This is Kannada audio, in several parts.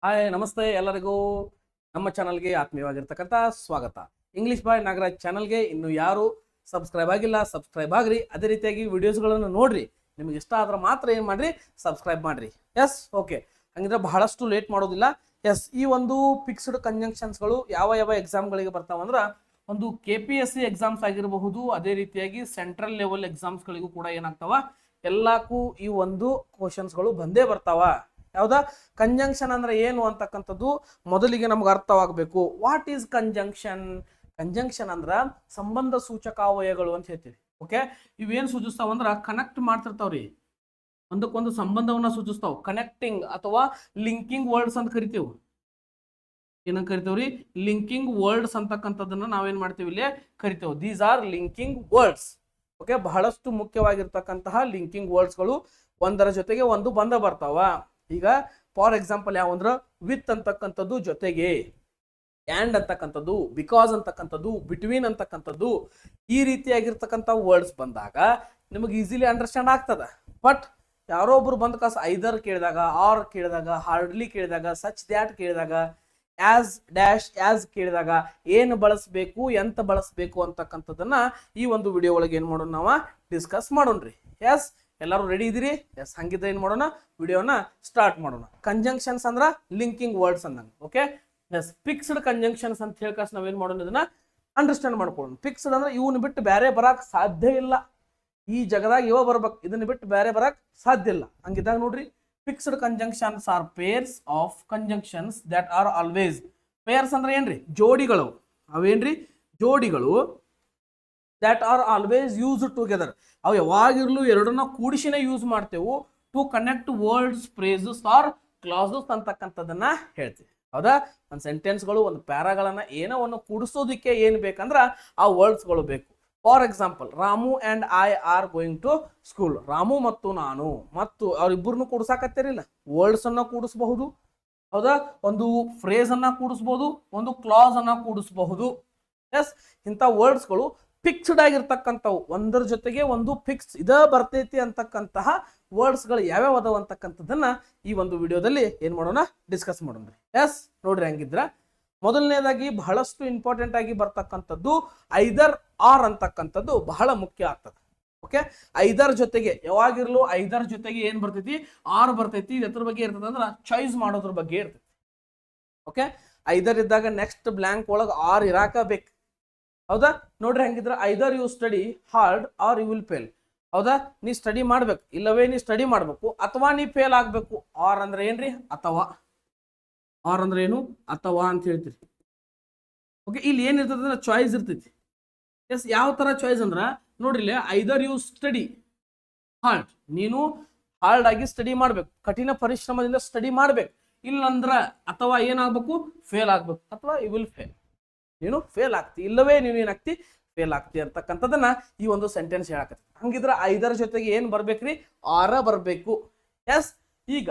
ಹಾಯ್ ನಮಸ್ತೆ ಎಲ್ಲರಿಗೂ ನಮ್ಮ ಚಾನಲ್ಗೆ ಆತ್ಮೀಯವಾಗಿರ್ತಕ್ಕಂಥ ಸ್ವಾಗತ. ಇಂಗ್ಲಿಷ್ ಬಾಯ್ ನಾಗರಾಜ್ ಚಾನಲ್ಗೆ ಇನ್ನು ಯಾರು ಸಬ್ಸ್ಕ್ರೈಬ್ ಆಗಿಲ್ಲ ಸಬ್ಸ್ಕ್ರೈಬ್ ಆಗ್ರಿ. ಅದೇ ರೀತಿಯಾಗಿ ವಿಡಿಯೋಸ್ಗಳನ್ನು ನೋಡ್ರಿ. ನಿಮಗೆ ಇಷ್ಟ ಆದ್ರೆ ಮಾತ್ರ ಏನು ಮಾಡ್ರಿ, ಸಬ್ಸ್ಕ್ರೈಬ್ ಮಾಡ್ರಿ. Yes, okay. ಹಂಗಿದ್ರೆ ಬಹಳಷ್ಟು ಲೇಟ್ ಮಾಡೋದಿಲ್ಲ. ಎಸ್, ಈ ಒಂದು ಫಿಕ್ಸ್ಡ್ ಕಂಜಂಕ್ಷನ್ಸ್ಗಳು ಯಾವ ಯಾವ ಎಕ್ಸಾಮ್ಗಳಿಗೆ ಬರ್ತಾವಂದ್ರೆ ಒಂದು KPSC ಎಕ್ಸಾಮ್ಸ್ ಆಗಿರಬಹುದು, ಅದೇ ರೀತಿಯಾಗಿ ಸೆಂಟ್ರಲ್ ಲೆವೆಲ್ ಎಕ್ಸಾಮ್ಸ್ಗಳಿಗೂ ಕೂಡ ಏನಾಗ್ತಾವ, ಎಲ್ಲಕ್ಕೂ ಈ ಒಂದು ಕ್ವಶನ್ಸ್ಗಳು ಬಂದೇ ಬರ್ತಾವ. ಯಾವ್ದಾ ಕಂಜಂಕ್ಷನ್ ಅಂದ್ರೆ ಏನು ಅಂತಕ್ಕಂಥದ್ದು ಮೊದಲಿಗೆ ನಮ್ಗೆ ಅರ್ಥವಾಗಬೇಕು. What is conjunction? ಕಂಜಂಕ್ಷನ್ ಅಂದ್ರ ಸಂಬಂಧ ಸೂಚಕಾವಯಗಳು ಅಂತ ಹೇಳ್ತೀವಿ. ಓಕೆ, ಇವೇನ್ ಸೂಚಿಸ್ತಾವ ಅಂದ್ರ ಕನೆಕ್ಟ್ ಮಾಡ್ತಿರ್ತಾವ್ರಿ, ಒಂದಕ್ಕೊಂದು ಸಂಬಂಧವನ್ನ ಸೂಚಿಸ್ತಾವ. ಕನೆಕ್ಟಿಂಗ್ ಅಥವಾ ಲಿಂಕಿಂಗ್ ವರ್ಡ್ಸ್ ಅಂತ ಕರಿತೀವಿ. ಏನಂತ ಕರಿತೇವ್ರಿ? ಲಿಂಕಿಂಗ್ ವರ್ಡ್ಸ್ ಅಂತಕ್ಕಂಥದ್ದನ್ನ ನಾವೇನ್ ಮಾಡ್ತೀವಿ, ಇಲ್ಲಿ ಕರಿತೇವೆ. These are linking words. Okay, ಬಹಳಷ್ಟು ಮುಖ್ಯವಾಗಿರ್ತಕ್ಕಂತಹ ಲಿಂಕಿಂಗ್ ವರ್ಡ್ಸ್ಗಳು ಒಂದರ ಜೊತೆಗೆ ಒಂದು ಬಂದ ಬರ್ತಾವ. ಈಗ ಫಾರ್ ಎಕ್ಸಾಂಪಲ್ ಯಾವ ಅಂದ್ರ ವಿತ್ ಅಂತಕ್ಕಂಥದ್ದು ಜೊತೆಗೆ, ಆ್ಯಂಡ್ ಅಂತಕ್ಕಂಥದ್ದು, ಬಿಕಾಸ್ ಅಂತಕ್ಕಂಥದ್ದು, ಬಿಟ್ವೀನ್ ಅಂತಕ್ಕಂಥದ್ದು, ಈ ರೀತಿಯಾಗಿರ್ತಕ್ಕಂಥ ವರ್ಡ್ಸ್ ಬಂದಾಗ ನಿಮಗೆ ಈಸಿಲಿ ಅಂಡರ್ಸ್ಟ್ಯಾಂಡ್ ಆಗ್ತದ. ಬಟ್ ಯಾರೋ ಒಬ್ರು ಬಂದ ಕಾಸು ಐದರ್ ಕೇಳಿದಾಗ, ಆರ್ ಕೇಳಿದಾಗ, ಹಾರ್ಡ್ಲಿ ಕೇಳಿದಾಗ, ಸಚ್ ದ್ಯಾಟ್ ಕೇಳಿದಾಗ, ಆಸ್ ಡ್ಯಾಶ್ ಆಸ್ ಕೇಳಿದಾಗ ಏನು ಬಳಸಬೇಕು, ಎಂತ ಬಳಸಬೇಕು ಅಂತಕ್ಕಂಥದ್ದನ್ನ ಈ ಒಂದು ವಿಡಿಯೋ ಒಳಗೆ ಏನ್ ಮಾಡೋಣ, ನಾವು ಡಿಸ್ಕಸ್ ಮಾಡೋಣ್ರಿ. ಎಸ್, ಎಲ್ಲರೂ ರೆಡಿ ಇದೀರಿ? ಎಸ್, ಹಂಗಿದ್ರೆ ಏನ್ ಮಾಡೋಣ, ವಿಡಿಯೋನ ಸ್ಟಾರ್ಟ್ ಮಾಡೋಣ. ಕಂಜಂಕ್ಷನ್ಸ್ ಅಂದ್ರ ಲಿಂಕಿಂಗ್ ವರ್ಡ್ಸ್ ಅಂದಂಗ. ಓಕೆ, ಎಸ್, ಫಿಕ್ಸ್ಡ್ ಕಂಜಂಕ್ಷನ್ಸ್ ಅಂತ ಹೇಳ್ಕಾಸ್ ನಾವೇನ್ ಮಾಡೋಣ, ಇದನ್ನ ಅಂಡರ್ಸ್ಟ್ಯಾಂಡ್ ಮಾಡ್ಕೊಳ್ಳೋಣ. ಫಿಕ್ಸ್ಡ್ ಅಂದ್ರೆ ಇವನ್ ಬಿಟ್ಟು ಬೇರೆ ಬರಾಕ್ ಸಾಧ್ಯ ಇಲ್ಲ. ಈ ಜಗದಾಗ ಇವ ಬರ್ಬೇಕು, ಇದನ್ನ ಬಿಟ್ಟು ಬೇರೆ ಬರಾಕ್ ಸಾಧ್ಯ ಇಲ್ಲ. ಹಂಗಿದ್ದಾಗ ನೋಡ್ರಿ, fixed conjunctions are pairs of conjunctions that are always. Pairs ಅಂದ್ರೆ ಏನ್ರಿ? ಜೋಡಿಗಳು. ಅವೇನ್ರಿ? ಜೋಡಿಗಳು. that are always used together. ಅವು ಯಾವಾಗಿರ್ಲು ಎರಡನ್ನ ಕೂಡಿಸಿನೇ ಯೂಸ್ ಮಾಡ್ತೇವೆ to connect words, phrases or clauses ಅಂತಕ್ಕಂಥದ್ದನ್ನ ಹೇಳ್ತೀವಿ. ಹೌದಾ? ಒಂದು ಸೆಂಟೆನ್ಸ್ಗಳು, ಒಂದು ಪ್ಯಾರಾಗಳನ್ನ ಏನೋ ಒಂದು ಕೂಡಿಸೋದಕ್ಕೆ ಏನ್ ಬೇಕಂದ್ರ ಆ ವರ್ಡ್ಸ್ಗಳು ಬೇಕು. For example, Ramu and I are going to school. Ramu ಮತ್ತು ನಾನು, ಮತ್ತು ಅವ್ರಿಬ್ಬರನ್ನು ಕೂಡಿಸಾಕತ್ತೇರಿಲ್ಲ, ವರ್ಡ್ಸ್ ಅನ್ನ ಕೂಡಿಸಬಹುದು. ಹೌದಾ? ಒಂದು ಫ್ರೇಸ್ ಅನ್ನ ಕೂಡಿಸಬಹುದು, ಒಂದು ಕ್ಲಾಸ್ ಅನ್ನ ಕೂಡಿಸಬಹುದು. ಎಸ್, ಇಂಥ ವರ್ಡ್ಸ್ಗಳು ಫಿಕ್ಸ್ಡ್ ಆಗಿರ್ತಕ್ಕಂಥವು, ಒಂದರ ಜೊತೆಗೆ ಒಂದು ಫಿಕ್ಸ್ ಇದ ಬರ್ತೈತಿ ಅಂತಕ್ಕಂತಹ ವರ್ಡ್ಸ್ಗಳು ಯಾವ್ಯಾವ ಅದಾವ ಅಂತಕ್ಕಂಥದ್ದನ್ನ ಈ ಒಂದು ವಿಡಿಯೋದಲ್ಲಿ ಏನ್ ಮಾಡೋಣ, ಡಿಸ್ಕಸ್ ಮಾಡೋಣ. ಎಸ್, ನೋಡ್ರಿ, ಹಂಗಿದ್ರ ಮೊದಲನೇದಾಗಿ ಬಹಳಷ್ಟು ಇಂಪಾರ್ಟೆಂಟ್ ಆಗಿ ಬರ್ತಕ್ಕಂಥದ್ದು ಐದರ್ ಆರ್ ಅಂತಕ್ಕಂಥದ್ದು ಬಹಳ ಮುಖ್ಯ ಆಗ್ತದೆ. ಓಕೆ, ಐದರ್ ಜೊತೆಗೆ ಯಾವಾಗಿರ್ಲು ಐದರ್ ಜೊತೆಗೆ ಏನ್ ಬರ್ತೈತಿ, ಆರ್ ಬರ್ತೈತಿ. ಎದ್ರ ಬಗ್ಗೆ ಇರ್ತದೆ ಅಂದ್ರೆ ಚಾಯ್ಸ್ ಮಾಡೋದ್ರ ಬಗ್ಗೆ ಇರ್ತೈತಿ. ಓಕೆ, ಐದರ್ ಇದ್ದಾಗ ನೆಕ್ಸ್ಟ್ ಬ್ಲಾಂಕ್ ಒಳಗೆ ಆರ್ ಇರಾಕ ಬೇಕು. ಹೌದಾ? ನೋಡ್ರಿ, ಹಂಗಿದ್ರೆ either you study hard or you will fail. ಹೌದಾ? ನೀ ಸ್ಟಡಿ ಮಾಡ್ಬೇಕು, ಇಲ್ಲವೇ ನೀ ಸ್ಟಡಿ ಮಾಡ್ಬೇಕು, ಅಥವಾ ನೀ ಫೇಲ್ ಆಗ್ಬೇಕು. ಆರ್ ಅಂದ್ರೆ ಏನ್ರಿ? ಅಥವಾ. ಆರ್ ಅಂದ್ರೆ ಏನು? ಅಥವಾ ಅಂತ ಹೇಳ್ತೀರಿ. ಓಕೆ, ಇಲ್ಲಿ ಏನಿರ್ತದೆ ಅಂದ್ರೆ ಚಾಯ್ಸ್ ಇರ್ತೈತಿ. ಎಸ್, ಯಾವ ತರ ಚಾಯ್ಸ್ ಅಂದ್ರ ನೋಡ್ರಿ, ಐದರ್ ಯು ಸ್ಟಡಿ ಹಾರ್ಡ್, ನೀನು ಹಾರ್ಡ್ ಆಗಿ ಸ್ಟಡಿ ಮಾಡ್ಬೇಕು, ಕಠಿಣ ಪರಿಶ್ರಮದಿಂದ ಸ್ಟಡಿ ಮಾಡ್ಬೇಕು. ಇಲ್ಲಂದ್ರ ಅಥವಾ ಏನಾಗ್ಬೇಕು, ಫೇಲ್ ಆಗ್ಬೇಕು, ಅಥವಾ ಯು ವಿಲ್ ಫೇಲ್, ನೀನು ಫೇಲ್ ಆಗ್ತಿ, ಇಲ್ಲವೇ ನೀನು ಏನಾಗ್ತಿ, ಫೇಲ್ ಆಗ್ತಿ ಅಂತಕ್ಕಂಥದ್ದನ್ನ ಈ ಒಂದು ಸೆಂಟೆನ್ಸ್ ಹೇಳಕತ್ತಿ. ಹಂಗಿದ್ರ ಐದರ ಜೊತೆಗೆ ಏನ್ ಬರ್ಬೇಕ್ರಿ? ಆರ ಬರ್ಬೇಕು. ಎಸ್, ಈಗ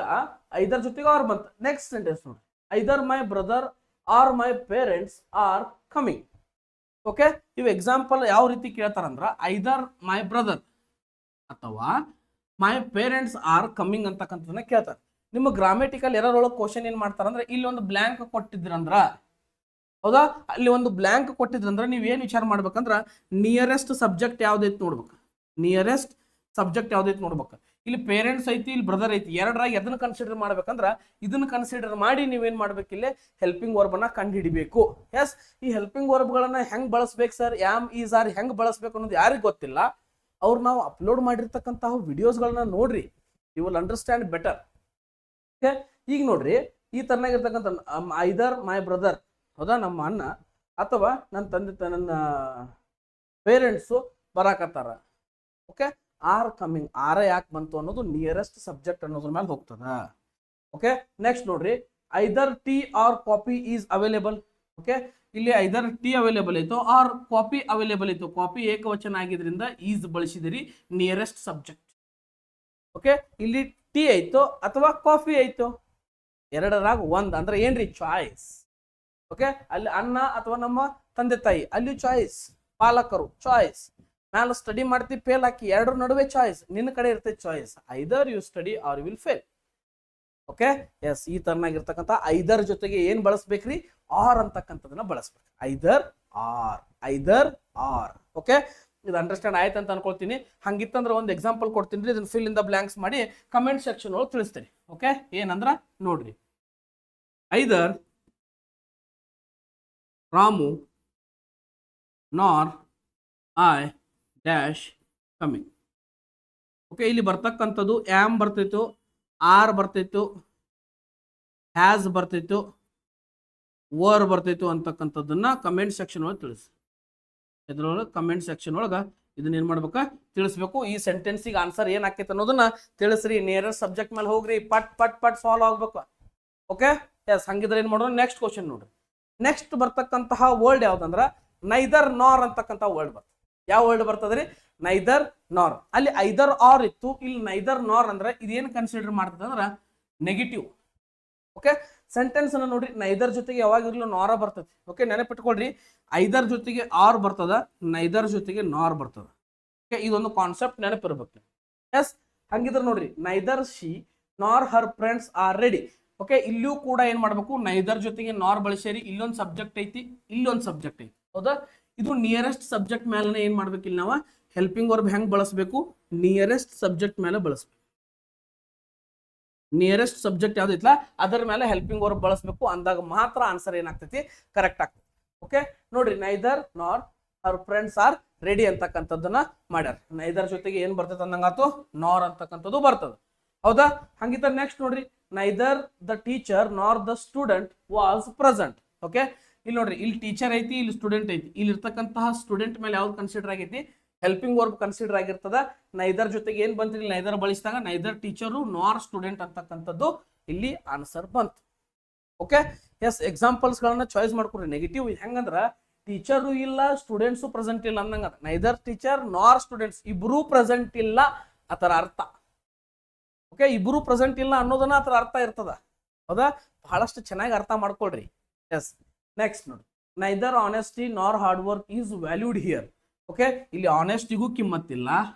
ಐದರ ಜೊತೆಗೆ ಆರ್ ಬಂತ. ನೆಕ್ಸ್ಟ್ ಸೆಂಟೆನ್ಸ್ ನೋಡಿ, either my brother or my parents are coming. Okay, ಇವು ಎಕ್ಸಾಂಪಲ್ ಯಾವ ರೀತಿ ಕೇಳ್ತಾರಂದ್ರ ಐದರ್ ಮೈ ಬ್ರದರ್ ಅಥವಾ ಮೈ ಪೇರೆಂಟ್ಸ್ ಆರ್ ಕಮಿಂಗ್ ಅಂತಕ್ಕಂಥದನ್ನ ಕೇಳ್ತಾರೆ. ನಿಮ್ಮ ಗ್ರಾಮೆಟಿಕಲ್ ಎರರ್ ಒಳಗೆ ಕ್ವಶನ್ ಏನ್ ಮಾಡ್ತಾರಂದ್ರೆ ಇಲ್ಲಿ ಒಂದು ಬ್ಲಾಂಕ್ ಕೊಟ್ಟಿದ್ರಂದ್ರ, ಹೌದಾ, ಅಲ್ಲಿ ಒಂದು ಬ್ಲಾಂಕ್ ಕೊಟ್ಟಿದ್ರಂದ್ರೆ ನೀವ್ ಏನ್ ವಿಚಾರ ಮಾಡ್ಬೇಕಂದ್ರ ನಿಯರೆಸ್ಟ್ ಸಬ್ಜೆಕ್ಟ್ ಯಾವ್ದೈತಿ ನೋಡ್ಬೇಕು. ನಿಯರೆಸ್ಟ್ ಸಬ್ಜೆಕ್ಟ್ ಯಾವ್ದೈತಿ ನೋಡ್ಬೇಕು. ಇಲ್ಲಿ ಪೇರೆಂಟ್ಸ್ ಐತಿ, ಇಲ್ಲಿ ಬ್ರದರ್ ಐತಿ, ಎರಡರಾಗ ಎದನ್ನ ಕನ್ಸಿಡರ್ ಮಾಡ್ಬೇಕಂದ್ರ ಇದನ್ನ ಕನ್ಸಿಡರ್ ಮಾಡಿ ನೀವೇನ್ ಮಾಡ್ಬೇಕು, ಇಲ್ಲಿ ಹೆಲ್ಪಿಂಗ್ ವರ್ಬ್ ಅನ್ನ ಕಂಡು ಹಿಡಿಬೇಕು. ಎಸ್, ಈ ಹೆಲ್ಪಿಂಗ್ ವರ್ಬ್ ಗಳನ್ನ ಹೆಂಗ್ ಬಳಸ್ಬೇಕು ಸರ್, ಆಮ್ ಈಸ್ ಆರ್ ಹೆಂಗ್ ಬಳಸ್ಬೇಕು ಅನ್ನೋದು ಯಾರಿಗ್ ಗೊತ್ತಿಲ್ಲ. ಅವ್ರು ನಾವು ಅಪ್ಲೋಡ್ ಮಾಡಿರ್ತಕ್ಕಂತಹ ವಿಡಿಯೋಸ್ಗಳನ್ನ ನೋಡ್ರಿ, you will understand better. Okay, ಈಗ ನೋಡ್ರಿ, ಈ ತರನಾಗಿರ್ತಕ್ಕಂಥ ಐದರ್ ಮೈ ಬ್ರದರ್, ಹೌದಾ, ನಮ್ಮ ಅಣ್ಣ, ಅಥವಾ ನನ್ನ ತಂದೆ, ನನ್ನ ಪೇರೆಂಟ್ಸು ಬರಾಕತ್ತಾರ. ಓಕೆ, ಆರ್ ಕಮಿಂಗ್, ಆರ ಯಾಕೆ ಬಂತು ಅನ್ನೋದು ನಿಯರೆಸ್ಟ್ ಸಬ್ಜೆಕ್ಟ್ ಅನ್ನೋದ್ರ ಮೇಲೆ ಹೋಗ್ತದ. ಓಕೆ, ನೆಕ್ಸ್ಟ್ ನೋಡ್ರಿ, either tea or coffee is available. Okay, ಇಲ್ಲಿ ಐದರ್ ಟೀ ಅವೈಲೇಬಲ್ ಐತೋ ಆರ್ ಕಾಫಿ ಅವೈಲೇಬಲ್ ಐತೋ. ಕಾಫಿ ಏಕವಚನ ಆಗಿದ್ರಿಂದ ಈಸ್ ಬಳಸಿದಿರಿ, ನಿಯರೆಸ್ಟ್ ಸಬ್ಜೆಕ್ಟ್. ಓಕೆ, ಇಲ್ಲಿ ಟೀ ಐತೋ ಅಥವಾ ಕಾಫಿ ಐತೋ, ಎರಡರಾಗ ಒಂದ್ ಅಂದ್ರೆ ಏನ್ರಿ? ಚಾಯ್ಸ್. ಓಕೆ, ಅಲ್ಲಿ ಅಣ್ಣ ಅಥವಾ ನಮ್ಮ ತಂದೆ ತಾಯಿ, ಅಲ್ಲಿ ಚಾಯ್ಸ್. ಪಾಲಕರು ಚಾಯ್ಸ್. ಮ್ಯಾಲ ಸ್ಟಡಿ ಮಾಡ್ತಿ, ಫೇಲ್ ಹಾಕಿ, ಎರಡರ ನಡುವೆ ಚಾಯ್ಸ್. ನಿನ್ನ ಕಡೆ ಇರ್ತೈತಿ choice. Either you study or will fail. Okay yes ಈ ತರನಾಗಿರ್ತಕ್ಕಂಥ ಐದರ್ ಜೊತೆಗೆ ಏನ್ ಬಳಸ್ಬೇಕ್ರಿ ಆರ್ ಅಂತಕ್ಕಂಥದನ್ನ ಬಳಸ್ಬೇಕು ಐದರ್ ಆರ್ ಓಕೆ ಇದು ಅಂಡರ್ಸ್ಟ್ಯಾಂಡ್ ಆಯ್ತು ಅಂತ ಅನ್ಕೊಳ್ತೀನಿ ಹಂಗಿತ್ತಂದ್ರೆ ಒಂದು ಎಕ್ಸಾಂಪಲ್ ಕೊಡ್ತೀನಿ ಇದನ್ನ ಫಿಲ್ ಇನ್ ದ ಬ್ಲಾಂಕ್ಸ್ ಮಾಡಿ ಕಮೆಂಟ್ ಸೆಕ್ಷನ್ ಒಳಗೆ ತಿಳಿಸ್ತೀನಿ ಓಕೆ ಏನಂದ್ರ ನೋಡ್ರಿ ಐದರ್ ರಾಮು ನಾರ್ ಐ ಡ್ಯಾಶ್ ಕಮಿಂಗ್ ಓಕೆ ಇಲ್ಲಿ ಬರ್ತಕ್ಕಂಥದ್ದು ಆಮ್ ಬರ್ತಿತ್ತು ಆರ್ ಬರ್ತಿತ್ತು ಹ್ಯಾಸ್ ಬರ್ತಿತ್ತು ವರ್ ಬರ್ತಿತ್ತು ಅಂತಕ್ಕಂಥದ್ದನ್ನ ಕಮೆಂಟ್ ಸೆಕ್ಷನ್ ಒಳಗೆ ತಿಳಿಸಿ ಇದ್ರೊಳಗೆ ಕಮೆಂಟ್ ಸೆಕ್ಷನ್ ಒಳಗೆ ಇದನ್ನ ಏನ್ ಮಾಡ್ಬೇಕಾ ತಿಳಿಸ್ಬೇಕು ಈ ಸೆಂಟೆನ್ಸಿಗೆ ಆನ್ಸರ್ ಏನ್ ಆಕೈತೆ ಅನ್ನೋದನ್ನ ತಿಳಿಸ್ರಿ ನಿಯರೆಸ್ಟ್ ಸಬ್ಜೆಕ್ಟ್ ಮೇಲೆ ಹೋಗ್ರಿ ಪಟ್ ಪಟ್ ಪಟ್ ಸಾಲ್ವ್ ಆಗ್ಬೇಕು ಓಕೆ ಎಸ್ ಹಂಗಿದ್ರೆ ಏನ್ ಮಾಡೋಣ ನೆಕ್ಸ್ಟ್ ಕ್ವಶನ್ ನೋಡ್ರಿ ನೆಕ್ಸ್ಟ್ ಬರ್ತಕ್ಕಂತಹ ವರ್ಡ್ ಯಾವ್ದಂದ್ರ ನೈದರ್ ನಾರ್ ಅಂತಕ್ಕಂಥ ವರ್ಡ್ ಬರ್ತದೆ ಯಾವ ವರ್ಡ್ ಬರ್ತದ್ರಿ ನೈದರ್ ನಾರ್ ಅಲ್ಲಿ ಐದರ್ ಆರ್ ಇತ್ತು ಇಲ್ಲಿ ನೈದರ್ ನಾರ್ ಅಂದ್ರೆ ಇದೇನು ಕನ್ಸಿಡರ್ ಮಾಡ್ತದೆ ಅಂದ್ರ ನೆಗೆಟಿವ್ ಓಕೆ ಸೆಂಟೆನ್ಸ್ ಅನ್ನ ನೋಡ್ರಿ ನೈದರ್ ಜೊತೆಗೆ ಯಾವಾಗಿರ್ಲೂ ನಾರ ಬರ್ತದೆ ಓಕೆ ನೆನಪಿಟ್ಕೊಳ್ರಿ ಐದರ್ ಜೊತೆಗೆ ಆರ್ ಬರ್ತದ ನೈದರ್ ಜೊತೆಗೆ ನಾರ್ ಬರ್ತದ ಓಕೆ ಇದೊಂದು ಕಾನ್ಸೆಪ್ಟ್ ನೆನಪಿರ್ಬೇಕು ಎಸ್ ಹಂಗಿದ್ರೆ ನೋಡ್ರಿ ನೈದರ್ ಶಿ ನಾರ್ her friends are ready okay ಇಲ್ಲಿಯೂ ಕೂಡ ಏನ್ ಮಾಡ್ಬೇಕು ನೈದರ್ ಜೊತೆಗೆ ನಾರ್ ಬಳಸೇರಿ ಇಲ್ಲೊಂದು ಸಬ್ಜೆಕ್ಟ್ ಐತಿ ಇಲ್ಲೊಂದು ಸಬ್ಜೆಕ್ಟ್ ಐತಿ ಹೌದಾ ಇದು ನಿಯರೆಸ್ಟ್ ಸಬ್ಜೆಕ್ಟ್ ಮೇಲೆ ಏನ್ ಮಾಡ್ಬೇಕು ಇಲ್ಲಿ ನಾವು ಹೆಲ್ಪಿಂಗ್ ವರ್ಬ್ ಹೆಂಗ್ ಬಳಸಬೇಕು ನಿಯರೆಸ್ಟ್ ಸಬ್ಜೆಕ್ಟ್ ಮೇಲೆ ಬಳಸಬೇಕು ನಿಯರೆಸ್ಟ್ ಸಬ್ಜೆಕ್ಟ್ ಯಾವ್ದಿತ್ತಲ್ಲ ಅದರ ಮೇಲೆ ಹೆಲ್ಪಿಂಗ್ ವರ್ಬ್ ಬಳಸಬೇಕು ಅಂದಾಗ ಮಾತ್ರ ಆನ್ಸರ್ ಏನಾಗ್ತೈತಿ ಕರೆಕ್ಟ್ ಆಗ್ತದೆ ಓಕೆ ನೋಡ್ರಿ ನೈದರ್ ನಾರ್ ಅವ್ರ ಫ್ರೆಂಡ್ಸ್ ಆರ್ ರೆಡಿ ಅಂತಕ್ಕಂಥದ್ದನ್ನ ಮಾಡ್ಯಾರ ನೈದರ್ ಜೊತೆಗೆ ಏನ್ ಬರ್ತದೆ ಅಂದಂಗಾತು ನಾರ್ ಅಂತಕ್ಕಂಥದ್ದು ಬರ್ತದೆ ಹೌದಾ ಹಂಗಿತ್ತ ನೆಕ್ಸ್ಟ್ ನೋಡ್ರಿ ನೈದರ್ ದ ಟೀಚರ್ ನಾರ್ the student was present okay ಇಲ್ಲಿ ನೋಡ್ರಿ ಇಲ್ಲಿ ಟೀಚರ್ ಐತಿ ಇಲ್ಲಿ ಸ್ಟೂಡೆಂಟ್ ಐತಿ ಇಲ್ಲಿ ಇರ್ತಕ್ಕಂತಹ ಸ್ಟೂಡೆಂಟ್ ಮೇಲೆ ಯಾವ್ದು ಕನ್ಸಿಡರ್ ಆಗೈತಿ ಹೆಲ್ಪಿಂಗ್ ವರ್ಬ್ ಕನ್ಸಿಡರ್ ಆಗಿರ್ತದ ನೈದರ್ ಜೊತೆಗೆ ಏನ್ ಬಂತ್ರಿ ನೈದರ್ ಬಳಸಿದಾಗ ನೈದರ್ ಟೀಚರು ನಾರ್ ಸ್ಟೂಡೆಂಟ್ ಅಂತಕ್ಕಂಥದ್ದು ಇಲ್ಲಿ ಆನ್ಸರ್ ಬಂತು ಓಕೆ ಎಸ್ ಎಕ್ಸಾಂಪಲ್ಸ್ ಗಳನ್ನ ಚಾಯ್ಸ್ ಮಾಡ್ಕೊಡ್ರಿ ನೆಗೆಟಿವ್ ಹೆಂಗಂದ್ರ ಟೀಚರು ಇಲ್ಲ ಸ್ಟೂಡೆಂಟ್ಸು ಪ್ರೆಸೆಂಟ್ ಇಲ್ಲ ಅಂದಂಗ ನೈದರ್ ಟೀಚರ್ ನಾರ್ ಸ್ಟೂಡೆಂಟ್ಸ್ ಇಬ್ರು ಪ್ರೆಸೆಂಟ್ ಇಲ್ಲ ಅದರ ಅರ್ಥ ಓಕೆ ಇಬ್ರು ಪ್ರೆಸೆಂಟ್ ಇಲ್ಲ ಅನ್ನೋದನ್ನ ಅದರ ಅರ್ಥ ಇರ್ತದ ಹೌದಾ ಬಹಳಷ್ಟು ಚೆನ್ನಾಗಿ ಅರ್ಥ ಮಾಡ್ಕೊಳ್ರಿ ಎಸ್ ನೆಕ್ಸ್ಟ್ ನೋಡಿ ನೈದರ್ ಆನೆಸ್ಟಿ ನಾರ್ hard work is valued here okay ಇಲ್ಲಿ ಆನೆಸ್ಟಿಗೂ ಕಿಮ್ಮತ್ತಿಲ್ಲ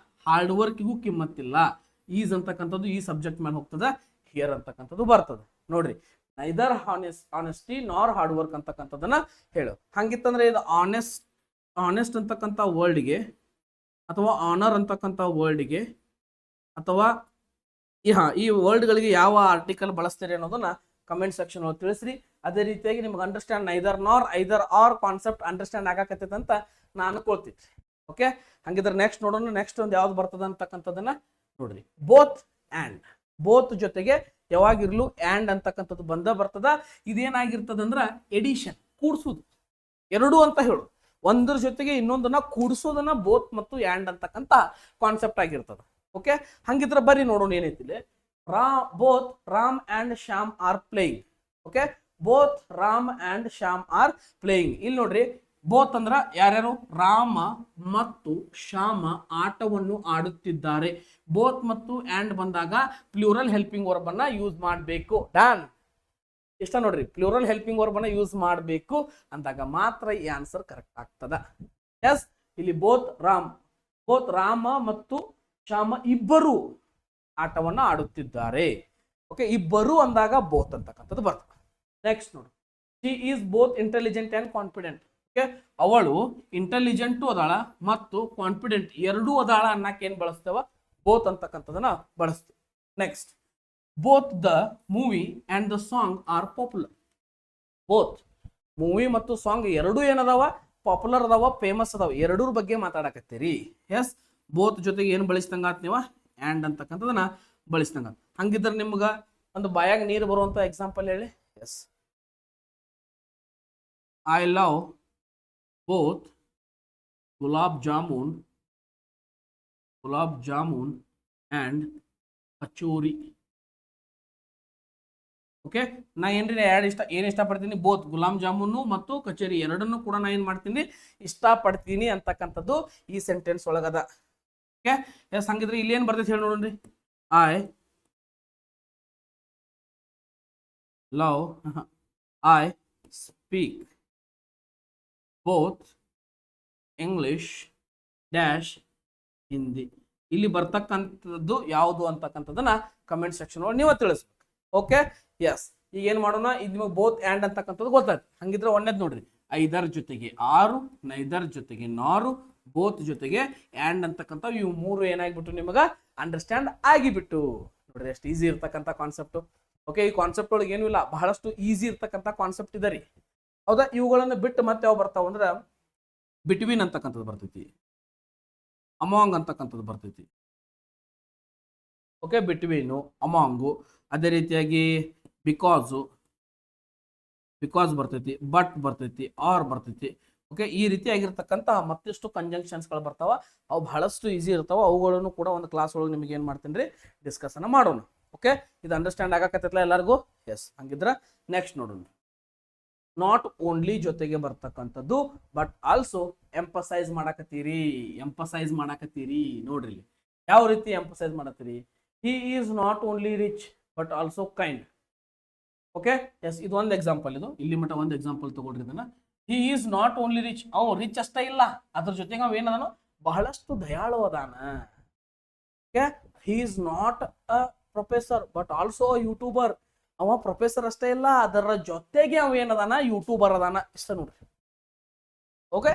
ಹಾರ್ಡ್ ವರ್ಕ್ಗೂ ಕಿಮ್ಮತ್ತಿಲ್ಲ ಈಸ್ ಅಂತಕ್ಕಂಥದ್ದು ಈ ಸಬ್ಜೆಕ್ಟ್ ಮೇಲೆ ಹೋಗ್ತದ ಹಿಯರ್ ಅಂತಕ್ಕಂಥದ್ದು ಬರ್ತದೆ ನೋಡ್ರಿ ನೈದರ್ ಆನೆಸ್ಟಿ ನಾರ್ ಹಾರ್ಡ್ ವರ್ಕ್ ಅಂತಕ್ಕಂಥದ್ದನ್ನ ಹೇಳು ಹಂಗಿತ್ತಂದ್ರೆ ಇದು ಆನೆಸ್ಟ್ ಅಂತಕ್ಕಂಥ ವರ್ಡ್ಗೆ ಅಥವಾ ಆನರ್ ಅಂತಕ್ಕಂಥ ವರ್ಡ್ಗೆ ಅಥವಾ ಈ ವರ್ಡ್ಗಳಿಗೆ ಯಾವ ಆರ್ಟಿಕಲ್ ಬಳಸ್ತೀರಿ ಅನ್ನೋದನ್ನ ಕಮೆಂಟ್ ಸೆಕ್ಷನ್ ಒಳಗೆ ತಿಳಿಸ್ರಿ ಅದೇ ರೀತಿಯಾಗಿ ನಿಮ್ಗೆ ಅಂಡರ್ಸ್ಟ್ಯಾಂಡ್ ನೈದರ್ ನಾರ್ ಐದರ್ ಆರ್ ಕಾನ್ಸೆಪ್ಟ್ ಅಂಡರ್ಸ್ಟ್ಯಾಂಡ್ ಆಗಾಕತ್ತೈತೆ ಅಂತ ನಾನು ಕೊಡ್ತೀನಿ ಓಕೆ ಹಂಗಿದ್ರೆ ನೆಕ್ಸ್ಟ್ ನೋಡೋಣ ನೆಕ್ಸ್ಟ್ ಒಂದು ಯಾವ್ದು ಬರ್ತದ ಅಂತಕ್ಕಂಥದ್ದನ್ನ ನೋಡ್ರಿ ಬೋತ್ ಜೊತೆಗೆ ಯಾವಾಗಿರ್ಲು ಆ್ಯಂಡ್ ಅಂತಕ್ಕಂಥದ್ದು ಬರ್ತದ ಇದೇನಾಗಿರ್ತದಂದ್ರ ಎಡಿಷನ್ ಕೂಡ್ಸುದು ಎರಡು ಅಂತ ಹೇಳು ಒಂದ್ರ ಜೊತೆಗೆ ಇನ್ನೊಂದನ್ನ ಕೂಡ್ಸೋದನ್ನ ಬೋತ್ ಮತ್ತು ಆ್ಯಂಡ್ ಅಂತಕ್ಕಂಥ ಕಾನ್ಸೆಪ್ಟ್ ಆಗಿರ್ತದ ಓಕೆ ಹಂಗಿದ್ರೆ ಬರ್ರಿ ನೋಡೋಣ ಏನೈತಿಲ್ಲ both Ram and Shyam are playing okay both Ram and Shyam are playing ಇಲ್ಲಿ ನೋಡ್ರಿ ಬೋತ್ ಅಂದ್ರ ಯಾರ್ಯಾರು ರಾಮ ಮತ್ತು ಶ್ಯಾಮ ಆಟವನ್ನು ಆಡುತ್ತಿದ್ದಾರೆ ಬೋತ್ ಮತ್ತು ಆ್ಯಂಡ್ ಬಂದಾಗ ಪ್ಲೂರಲ್ ಹೆಲ್ಪಿಂಗ್ ವರ್ಬ್ ಅನ್ನ ಯೂಸ್ ಮಾಡಬೇಕು ಡನ್ ಇಷ್ಟ ನೋಡ್ರಿ ಪ್ಲೂರಲ್ ಹೆಲ್ಪಿಂಗ್ ವರ್ಬ್ ಅನ್ನ ಯೂಸ್ ಮಾಡಬೇಕು ಅಂದಾಗ ಮಾತ್ರ ಈ ಆನ್ಸರ್ ಕರೆಕ್ಟ್ ಆಗ್ತದ ಎಸ್ ಇಲ್ಲಿ ಬೋತ್ ರಾಮ ಮತ್ತು ಶ್ಯಾಮ ಇಬ್ಬರು ಆಟವನ್ನ ಆಡುತ್ತಿದ್ದಾರೆ ಓಕೆ ಇಬ್ಬರು ಅಂದಾಗ ಬೋತ್ ಅಂತಕ್ಕಂಥದ್ದು ಬರ್ತದೆ ನೆಕ್ಸ್ಟ್ ನೋಡಿ she is both intelligent and confident okay ಅವಳು ಇಂಟೆಲಿಜೆಂಟು ಅದಾಳ ಮತ್ತು ಕಾನ್ಫಿಡೆಂಟ್ ಎರಡೂ ಅದಾಳ ಅನ್ನಕ್ಕೆ ಏನ್ ಬಳಸ್ತೇವ ಬೋತ್ ಅಂತಕ್ಕಂಥದನ್ನ ಬಳಸ್ತೀವಿ next both the movie and the song are popular both movie ಮತ್ತು ಸಾಂಗ್ ಎರಡೂ ಏನದಾವ ಪಾಪ್ಯುಲರ್ ಅದಾವ ಫೇಮಸ್ ಅದಾವ ಎರಡೂರ ಬಗ್ಗೆ ಮಾತಾಡಕತ್ತೀರಿ ಎಸ್ ಬೋತ್ ಜೊತೆಗೆ ಏನು ಬಳಸಿದಂಗಾತ್ ನೀವ ಆ್ಯಂಡ್ ಅಂತಕ್ಕಂಥದನ್ನ ಬಳಸಿದಂಗ ಹಂಗಿದ್ರೆ ನಿಮ್ಗ ಒಂದು ಬಾಯಾಗ ನೀರು ಬರುವಂತ ಎಕ್ಸಾಂಪಲ್ ಹೇಳಿ yes I love both gulab jamun and kachori okay ನಾ ಏನ್ರಿ ಏನ್ ಇಷ್ಟಪಡ್ತೀನಿ ಬೋತ್ ಗುಲಾಬ್ ಜಾಮೂನು ಮತ್ತು ಕಚೇರಿ ಎರಡನ್ನೂ ಕೂಡ ನಾ ಏನ್ ಮಾಡ್ತೀನಿ ಇಷ್ಟಪಡ್ತೀನಿ ಅಂತಕ್ಕಂಥದ್ದು ಈ ಸೆಂಟೆನ್ಸ್ ಒಳಗದ ಓಕೆ ಎಸ್ ಹಂಗಿದ್ರೆ ಇಲ್ಲಿ ಏನ್ ಬರ್ತೈತೆ ಹೇಳಿ ನೋಡ್ರಿ I love I speak both English dash Hindi ಇಲ್ಲಿ ಬರ್ತಕ್ಕಂಥದ್ದು ಯಾವುದು ಅಂತಕ್ಕಂಥದ್ದನ್ನ ಕಮೆಂಟ್ ಸೆಕ್ಷನ್ ಒಳಗೆ ನೀವು ತಿಳಿಸ್ಬೇಕು ಓಕೆ ಎಸ್. ಈಗ ಏನ್ ಮಾಡೋಣ, ಇದು ನಿಮಗೆ ಬೋತ್ ಆ್ಯಂಡ್ ಅಂತಕ್ಕಂಥದ್ದು ಗೊತ್ತಾಯ್ತು. ಹಂಗಿದ್ರೆ ಒಂದೇದ್ ನೋಡ್ರಿ, ಐದರ ಜೊತೆಗೆ 6, ನೈದರ್ ಜೊತೆಗೆ 4, ಬೋತ್ ಜೊತೆಗೆ ಆ್ಯಂಡ್ ಅಂತಕ್ಕಂಥ ಇವು ಮೂರು ಏನಾಗ್ಬಿಟ್ಟು ನಿಮಗೆ ಅಂಡರ್ಸ್ಟ್ಯಾಂಡ್ ಆಗಿಬಿಟ್ಟು. ನೋಡ್ರಿ ಎಷ್ಟು ಈಸಿ ಇರ್ತಕ್ಕಂಥ ಕಾನ್ಸೆಪ್ಟ್. ಓಕೆ, ಈ ಕಾನ್ಸೆಪ್ಟ್ ಒಳಗೆ ಏನೂ ಇಲ್ಲ, ಬಹಳಷ್ಟು ಈಸಿ ಇರ್ತಕ್ಕಂಥ ಕಾನ್ಸೆಪ್ಟ್ ಇದೆ ರೀ. ಹೌದಾ, ಇವುಗಳನ್ನು ಬಿಟ್ಟು ಮತ್ತೆ ಯಾವ ಬರ್ತಾವ ಅಂದ್ರೆ ಬಿಟ್ವೀನ್ ಅಂತಕ್ಕಂಥದ್ದು ಬರ್ತೈತಿ, ಅಮಾಂಗ್ ಅಂತಕ್ಕಂಥದ್ದು ಬರ್ತೈತಿ. ಓಕೆ, ಬಿಟ್ವೀನು, ಅಮಾಂಗು, ಅದೇ ರೀತಿಯಾಗಿ ಬಿಕಾಸು, ಬಿಕಾಸ್ ಬರ್ತೈತಿ, ಬಟ್ ಬರ್ತೈತಿ, ಆರ್ ಬರ್ತೈತಿ. ಓಕೆ, ಈ ರೀತಿಯಾಗಿರ್ತಕ್ಕಂಥ ಮತ್ತಿಷ್ಟು ಕಂಜಂಕ್ಷನ್ಸ್ಗಳು ಬರ್ತಾವ. ಅವು ಬಹಳಷ್ಟು ಈಸಿ ಇರ್ತಾವ. ಅವುಗಳನ್ನು ಕೂಡ ಒಂದು ಕ್ಲಾಸ್ ಒಳಗೆ ನಿಮಗೆ ಏನು ಮಾಡ್ತೀನಿ ರೀ, ಡಿಸ್ಕಷನ್ ಮಾಡೋಣ. ಓಕೆ, ಇದು ಅಂಡರ್ಸ್ಟ್ಯಾಂಡ್ ಆಗಕತ್ತೈತಲ್ಲ ಎಲ್ಲರಿಗೂ? ಎಸ್. ಹಂಗಿದ್ರೆ ನೆಕ್ಸ್ಟ್ ನೋಡೋಣ. ನಾಟ್ ಓನ್ಲಿ ಜೊತೆಗೆ ಬರ್ತಕ್ಕಂಥದ್ದು ಬಟ್ ಆಲ್ಸೋ ಎಂಪಸೈಸ್ ಮಾಡಕತ್ತೀರಿ, ಎಂಪಸೈಸ್ ಮಾಡಕತ್ತೀರಿ. ನೋಡ್ರಿ ಇಲ್ಲಿ ಯಾವ ರೀತಿ ಎಂಪಸೈಸ್ ಮಾಡತ್ತೀರಿ. He is not only rich but also kind. Okay, yes, ಇದು ಒಂದು ಎಕ್ಸಾಂಪಲ್. ಇದು ಇಲ್ಲಿ ಮಟ್ಟ ಒಂದು ಎಕ್ಸಾಂಪಲ್ ತಗೊಳ್ರಿ ಇದನ್ನ. ಹಿ ಈಸ್ ನಾಟ್ ಓನ್ಲಿ ರಿಚ್, ಅವ್ ರಿಚ್ ಅಷ್ಟೇ ಇಲ್ಲ, ಅದ್ರ ಜೊತೆಗೆ ಅವ್ ಏನದಾನು ಬಹಳಷ್ಟು ದಯಾಳು ಅದಾನ. Okay, he is not a professor but also YouTuber. ಅವ ಪ್ರೊಫೆಸರ್ ಅಷ್ಟೇ ಇಲ್ಲ, ಅದರ ಜೊತೆಗೆ ಅವ ಏನದಾನ ಯೂಟ್ಯೂಬರ್ ಅದಾನ. ಇಷ್ಟ ನೋಡ್ರಿ. ಓಕೆ,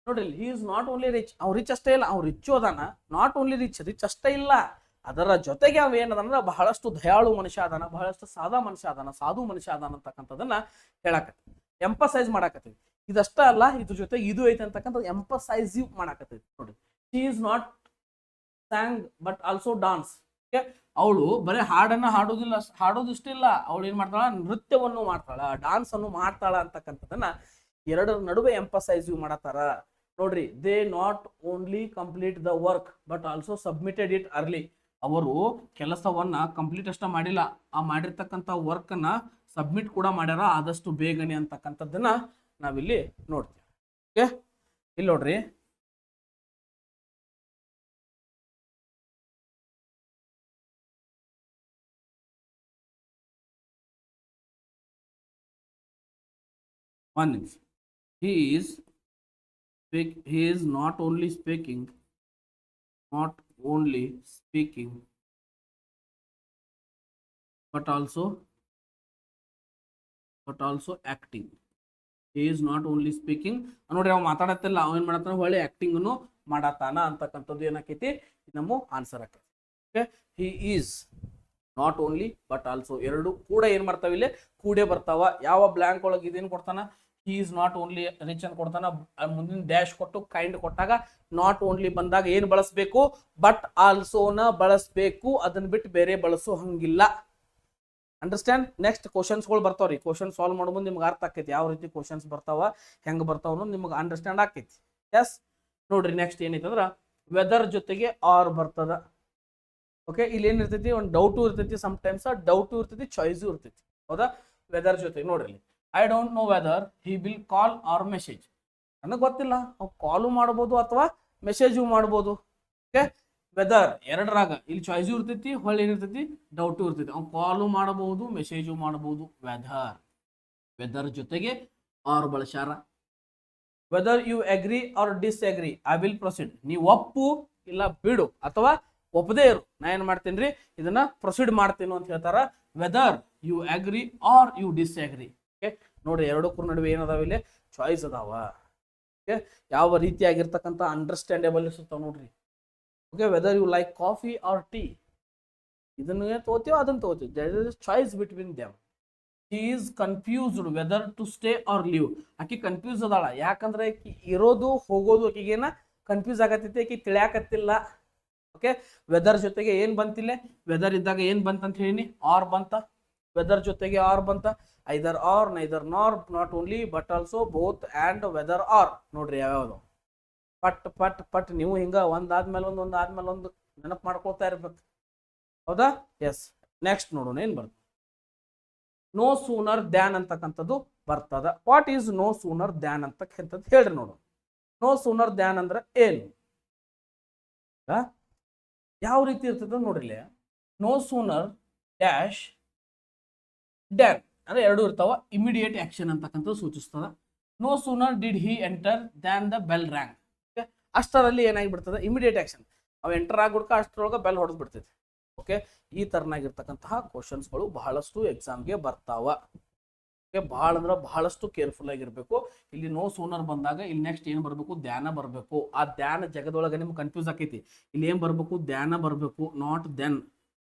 ನೋಡ್ರಿ, ಹಿ ಈಸ್ ನಾಟ್ ಓನ್ಲಿ ರಿಚ್, ಅವ್ ರಿಚ್ ಅಷ್ಟೇ ಇಲ್ಲ, ಅವ್ ರಿಚ್ ಅದಾನ. ನಾಟ್ ಓನ್ಲಿ ರಿಚ್, ರಿಚ್ ಅಷ್ಟೇ ಇಲ್ಲ, ಅದರ ಜೊತೆಗೆ ಅವ ಏನದಾನ ಬಹಳಷ್ಟು ದಯಾಳು ಮನುಷ್ಯ ಅದಾನ, ಬಹಳಷ್ಟು ಸಾದಾ ಮನುಷ್ಯ ಅದಾನ, ಸಾಧು ಮನುಷ್ಯ ಅದಾನ ಅಂತಕ್ಕಂಥದನ್ನ ಹೇಳಕತ್ತೀವಿ, ಎಂಪಸೈಸ್ ಮಾಡಾಕತ್ತೀವಿ. ಇದಷ್ಟ ಅಲ್ಲ, ಇದ್ರ ಜೊತೆಗೆ ಇದು ಐತೆ ಅಂತಕ್ಕಂಥ ಎಂಪಸೈಸಿವ್ ಮಾಡಾಕತ್ತೀವಿ. ನೋಡಿ, she is not sang but also dance. Okay, ಅವಳು ಬರೀ ಹಾಡನ್ನ ಹಾಡೋದಿಲ್ಲ, ಹಾಡೋದಿಷ್ಟಿಲ್ಲ, ಅವಳು ಏನ್ ಮಾಡ್ತಾಳ, ನೃತ್ಯವನ್ನು ಮಾಡ್ತಾಳ, ಡಾನ್ಸ್ ಅನ್ನು ಮಾಡ್ತಾಳ ಅಂತಕ್ಕಂಥದನ್ನ ಎರಡರ ನಡುವೆ ಎಂಪಸೈಸಿವ್ ಮಾಡತಾರ. ನೋಡ್ರಿ, they not only complete the work but also submitted it early. ಅವರು ಕೆಲಸವನ್ನ ಕಂಪ್ಲೀಟ್ ಅಷ್ಟ ಮಾಡಿಲ್ಲ, ಆ ಮಾಡಿರ್ತಕ್ಕಂಥ ವರ್ಕ್ ಅನ್ನ ಸಬ್ಮಿಟ್ ಕೂಡ ಮಾಡ್ಯಾರ ಆದಷ್ಟು ಬೇಗನೆ ಅಂತಕ್ಕಂಥದ್ದನ್ನ ನಾವಿಲ್ಲಿ ನೋಡ್ತೀವಿ. ಓಕೆ, ಇಲ್ಲಿ ನೋಡ್ರಿ, one ನಿಮಿಷ. he is not only speaking but also acting. he is not only speaking, ನೋಡ್ರಿ, ಅವ ಮಾತಾಡತ್ತಿಲ್ಲ, ಅವ ಏನ್ ಮಾಡತ್ತಾನ, ಒಳ್ಳೆ ಆಕ್ಟಿಂಗ್ ಅನ್ನು ಮಾಡತಾನ ಅಂತಕ್ಕಂಥದ್ದು ಏನಾಕೈತಿ, ನಮ್ಮ ಆನ್ಸರ್ ಆಕೈತಿ. Okay, he is not only but also ಎರಡು ಕೂಡ ಏನ್ ಮಾಡ್ತಾವ, ಇಲ್ಲಿ ಕೂಡೇ ಬರ್ತಾವ. ಯಾವ ಬ್ಲಾಂಕ್ ಒಳಗೆ ಇದೇನ್ ಕೊಡ್ತಾನ, ಹಿ ಈಸ್ ನಾಟ್ ಓನ್ಲಿ ರಿಚ್ ಅಂತ ಕೊಡ್ತಾನ, ಮುಂದಿನ ಡ್ಯಾಶ್ ಕೊಟ್ಟು ಕೈಂಡ್ ಕೊಟ್ಟಾಗ ನಾಟ್ ಓನ್ಲಿ ಬಂದಾಗ ಏನ್ ಬಳಸಬೇಕು, ಬಟ್ ಆಲ್ಸೋನ ಬಳಸಬೇಕು, ಅದನ್ನ ಬಿಟ್ಟು ಬೇರೆ ಬಳಸೋ ಹಂಗಿಲ್ಲ. ಅಂಡರ್ಸ್ಟ್ಯಾಂಡ್. ನೆಕ್ಸ್ಟ್ ಕ್ವಶನ್ಸ್ಗಳು ಬರ್ತಾವ್ರಿ, ಕ್ವಶನ್ ಸಾಲ್ವ್ ಮಾಡೋ ಮುಂದೆ ನಿಮ್ಗೆ ಅರ್ಥ ಆಕೈತಿ ಯಾವ ರೀತಿ ಕ್ವಶನ್ಸ್ ಬರ್ತಾವ, ಹೆಂಗ್ ಬರ್ತಾವ ಅನ್ನೋದು ನಿಮ್ಗೆ ಅಂಡರ್ಸ್ಟ್ಯಾಂಡ್ ಆಕೈತಿ. ಎಸ್, ನೋಡ್ರಿ, ನೆಕ್ಸ್ಟ್ ಏನೈತೆ ಅಂದ್ರ ವೆದರ್ ಜೊತೆಗೆ ಆರ್ ಬರ್ತದ. ಓಕೆ, ಇಲ್ಲಿ ಏನಿರ್ತೈತಿ, ಒಂದು ಡೌಟು ಇರ್ತೈತಿ, ಸಮ್ಟೈಮ್ಸ್ ಡೌಟು ಇರ್ತೈತಿ, ಚಾಯ್ಸು ಇರ್ತೈತಿ. ಹೌದಾ, ವೆದರ್ ಜೊತೆಗೆ ನೋಡ್ರಿ, I don't know whether he will call R message. ನನಗೆ ಗೊತ್ತಿಲ್ಲ, ಅವ್ನು ಕಾಲು ಮಾಡ್ಬೋದು ಅಥವಾ ಮೆಸೇಜು ಮಾಡ್ಬೋದು. ಓಕೆ, ವೆದರ್ ಎರಡರಾಗ ಇಲ್ಲಿ ಚಾಯ್ಸು ಇರ್ತೈತಿ, ಹೊಳ್ಳಿ ಏನಿರ್ತೈತಿ, ಡೌಟು ಇರ್ತೈತಿ. ಅವ್ನು ಕಾಲು ಮಾಡಬಹುದು, ಮೆಸೇಜು ಮಾಡಬಹುದು. ವೆದರ್ ಜೊತೆಗೆ ಆರ್ ಬಳಸ್ಯಾರ. Whether you agree or disagree I will proceed. ನೀವು ಒಪ್ಪು ಇಲ್ಲ ಬಿಡು, ಅಥವಾ ಒಪ್ಪದೇ ಇರು, ನಾ ಏನ್ ಮಾಡ್ತೀನಿ ರೀ, ಇದನ್ನ ಪ್ರೊಸೀಡ್ ಮಾಡ್ತೀನಿ ಅಂತ ಹೇಳ್ತಾರ. Whether you agree or you disagree. Okay, ನೋಡ್ರಿ, ಎರಡಕ್ಕೂ ನಡುವೆ ಏನದಾವ, ಇಲ್ಲಿ ಚಾಯ್ಸ್ ಅದಾವ. ಓಕೆ, ಯಾವ ರೀತಿಯಾಗಿರ್ತಕ್ಕಂಥ ಅಂಡರ್ಸ್ಟ್ಯಾಂಡೇಬಲ್ ಇರ್ತಾವ ನೋಡ್ರಿ. Okay, whether you like coffee or tea, ಇದನ್ನ ತಗೋತೀವ ಅದನ್ನ ತಗೋತೀವಿ, there is choice between them. He is confused whether to stay or leave. ಆಕಿ ಕನ್ಫ್ಯೂಸ್ ಅದಾಳ, ಯಾಕಂದ್ರೆ ಆಕಿ ಇರೋದು ಹೋಗೋದು ಆಕಿಗೇನ ಕನ್ಫ್ಯೂಸ್ ಆಗತ್ತೈತಿ, ಆಕಿ ತಿಳಿಯಾಕತ್ತಿಲ್ಲ. ಓಕೆ, ವೆದರ್ ಜೊತೆಗೆ ಏನ್ ಬಂತಿಲ್ಲ, ವೆದರ್ ಇದ್ದಾಗ ಏನ್ ಬಂತಂತ ಹೇಳಿ, ಆರ್ ಬಂತ. ವೆದರ್ ಜೊತೆಗೆ ಆರ್ ಬಂತ, either or, neither nor, not only but also, both and whether or. ನೋಡ್ರಿ ಯಾವ್ಯಾವ್ದು ಪಟ್ ಪಟ್ ಪಟ್ ನೀವು ಹಿಂಗ ಒಂದಾದ್ಮೇಲೆ ಒಂದು ನೆನಪು ಮಾಡ್ಕೊಳ್ತಾ ಇರ್ಬೇಕು. ಹೌದಾ, ಎಸ್. ನೆಕ್ಸ್ಟ್ ನೋಡೋಣ ಏನ್ ಬರ್ತದೆ. ನೋ ಸೂನರ್ ದ್ಯಾನ್ ಅಂತಕ್ಕಂಥದ್ದು ಬರ್ತದ. What is no sooner than ಅಂತಕ್ಕಂಥದ್ದು ಹೇಳ್ರಿ ನೋಡು. ನೋ ಸೂನರ್ ದ್ಯಾನ್ ಅಂದ್ರೆ ಏನು, ಯಾವ ರೀತಿ ಇರ್ತದ ನೋಡ್ರಿ. ನೋ ಸೂನರ್ ಡ್ಯಾಶ್ ಡ್ಯಾನ್ ಅಂದ್ರೆ ಎರಡು ಇರ್ತಾವ. ಇಮಿಡಿಯೇಟ್ ಆಕ್ಷನ್ ಅಂತಕ್ಕಂಥದ್ದು ಸೂಚಿಸ್ತದ. No sooner did he enter than the bell rang. ಅಷ್ಟರಲ್ಲಿ ಏನಾಗಿ ಬಿಡ್ತದೆ, ಇಮಿಡಿಯೇಟ್ ಆಕ್ಷನ್. ಅವ್ ಎಂಟರ್ ಆಗ್ಬಿಡ್ಕ ಅಷ್ಟರೊಳಗೆ ಬೆಲ್ ಹೊಡೆದ್ ಬಿಡ್ತೈತಿ. ಓಕೆ, ಈ ತರನಾಗಿರ್ತಕ್ಕಂತಹ ಕ್ವಶನ್ಸ್ಗಳು ಬಹಳಷ್ಟು ಎಕ್ಸಾಮ್ಗೆ ಬರ್ತಾವ. ಬಹಳ ಅಂದ್ರೆ ಬಹಳಷ್ಟು ಕೇರ್ಫುಲ್ ಆಗಿರ್ಬೇಕು. ಇಲ್ಲಿ ನೋ ಸೋನರ್ ಬಂದಾಗ ಇಲ್ಲಿ ನೆಕ್ಸ್ಟ್ ಏನ್ ಬರ್ಬೇಕು, ಧ್ಯಾನ ಬರ್ಬೇಕು. ಆ ಧ್ಯಾನ ಜಗದೊಳಗೆ ನಿಮ್ಗೆ ಕನ್ಫ್ಯೂಸ್ ಆಕೈತಿ. ಇಲ್ಲಿ ಏನ್ ಬರ್ಬೇಕು, ಧ್ಯಾನ ಬರ್ಬೇಕು, ನಾಟ್